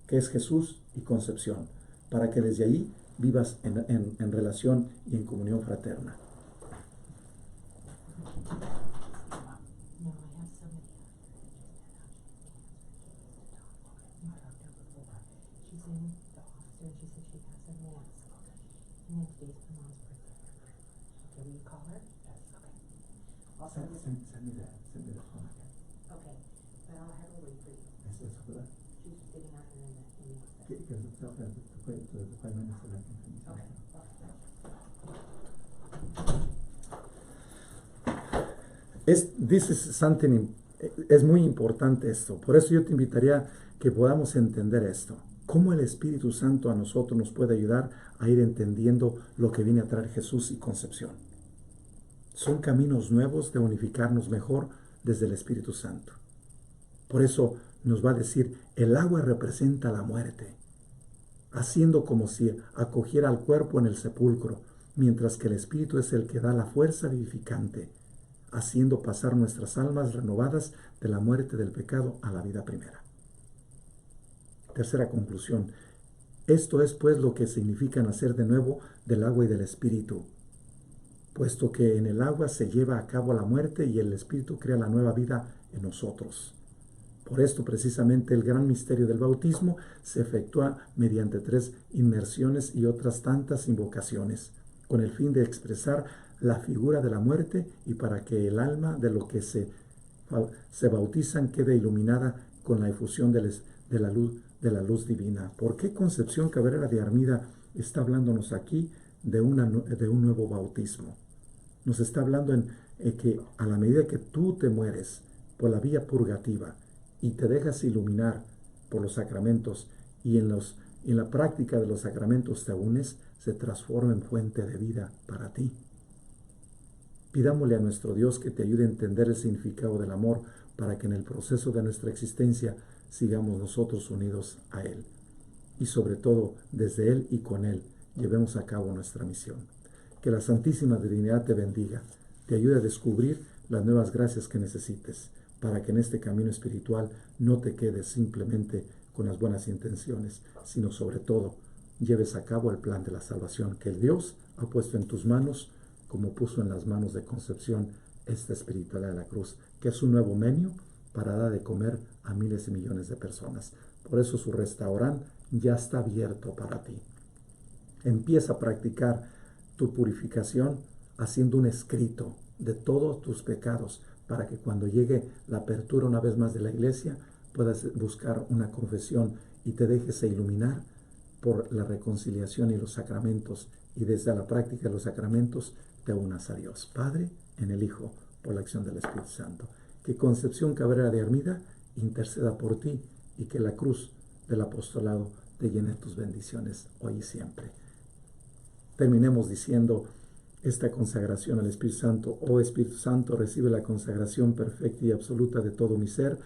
que es Jesús y Concepción, para que desde ahí vivas en relación y en comunión fraterna. Send me the phone again. Okay, but I'll have her wait for you. Eso, ¿verdad? She's sitting out here in the Que tell them to wait the 5 minutes so that I can finish. This is something, es muy importante esto. Por eso yo te invitaría que podamos entender esto. Cómo el Espíritu Santo a nosotros nos puede ayudar a ir entendiendo lo que viene a traer Jesús y Concepción. Son caminos nuevos de unificarnos mejor desde el Espíritu Santo. Por eso nos va a decir, el agua representa la muerte, haciendo como si acogiera al cuerpo en el sepulcro, mientras que el Espíritu es el que da la fuerza vivificante, haciendo pasar nuestras almas renovadas de la muerte del pecado a la vida primera. Tercera conclusión. Esto es pues lo que significa nacer de nuevo del agua y del Espíritu, puesto que en el agua se lleva a cabo la muerte y el Espíritu crea la nueva vida en nosotros. Por esto precisamente el gran misterio del bautismo se efectúa mediante 3 inmersiones y otras tantas invocaciones, con el fin de expresar la figura de la muerte y para que el alma de lo que se bautizan quede iluminada con la efusión de la luz divina. ¿Por qué Concepción Cabrera de Armida está hablándonos aquí de un nuevo bautismo? Nos está hablando en que a la medida que tú te mueres por la vía purgativa y te dejas iluminar por los sacramentos y en la práctica de los sacramentos te unes, se transforma en fuente de vida para ti. Pidámosle a nuestro Dios que te ayude a entender el significado del amor para que en el proceso de nuestra existencia sigamos nosotros unidos a Él. Y sobre todo, desde Él y con Él, llevemos a cabo nuestra misión. Que la Santísima Trinidad te bendiga, te ayude a descubrir las nuevas gracias que necesites, para que en este camino espiritual no te quedes simplemente con las buenas intenciones, sino sobre todo lleves a cabo el plan de la salvación que el Dios ha puesto en tus manos, como puso en las manos de Concepción esta espiritualidad de la cruz, que es un nuevo menú para dar de comer a miles y millones de personas. Por eso su restaurante ya está abierto para ti. Empieza a practicar tu purificación haciendo un escrito de todos tus pecados, para que cuando llegue la apertura una vez más de la iglesia, puedas buscar una confesión y te dejes iluminar por la reconciliación y los sacramentos, y desde la práctica de los sacramentos te unas a Dios, Padre, en el Hijo, por la acción del Espíritu Santo. Que Concepción Cabrera de Armida interceda por ti y que la cruz del apostolado te llene tus bendiciones hoy y siempre. Terminemos diciendo esta consagración al Espíritu Santo. Oh Espíritu Santo, recibe la consagración perfecta y absoluta de todo mi ser.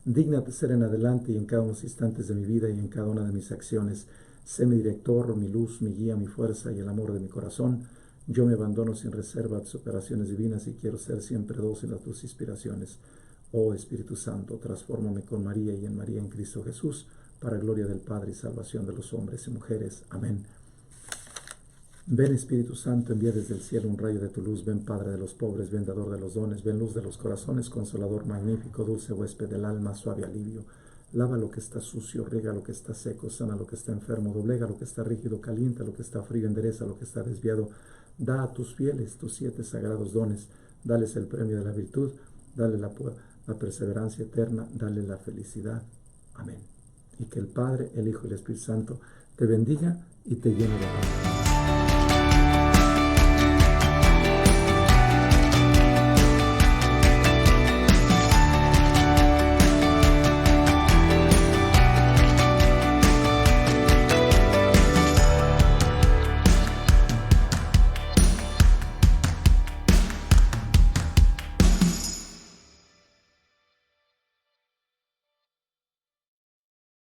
Dígnate ser en adelante y en cada uno de los instantes de mi vida y en cada una de mis acciones. Sé mi director, mi luz, mi guía, mi fuerza y el amor de mi corazón. Yo me abandono sin reserva a tus operaciones divinas y quiero ser siempre dócil a tus inspiraciones. Oh Espíritu Santo, transfórmame con María y en María en Cristo Jesús, para gloria del Padre y salvación de los hombres y mujeres. Amén. Ven Espíritu Santo, envía desde el cielo un rayo de tu luz. Ven Padre de los pobres, ven dador de los dones, ven luz de los corazones, consolador magnífico, dulce huésped del alma, suave alivio. Lava lo que está sucio, riega lo que está seco, sana lo que está enfermo, doblega lo que está rígido, calienta lo que está frío, endereza lo que está desviado. Da a tus fieles tus 7 sagrados dones, dales el premio de la virtud, dale la perseverancia eterna, dale la felicidad. Amén. Y que el Padre, el Hijo y el Espíritu Santo te bendiga y te llene de paz.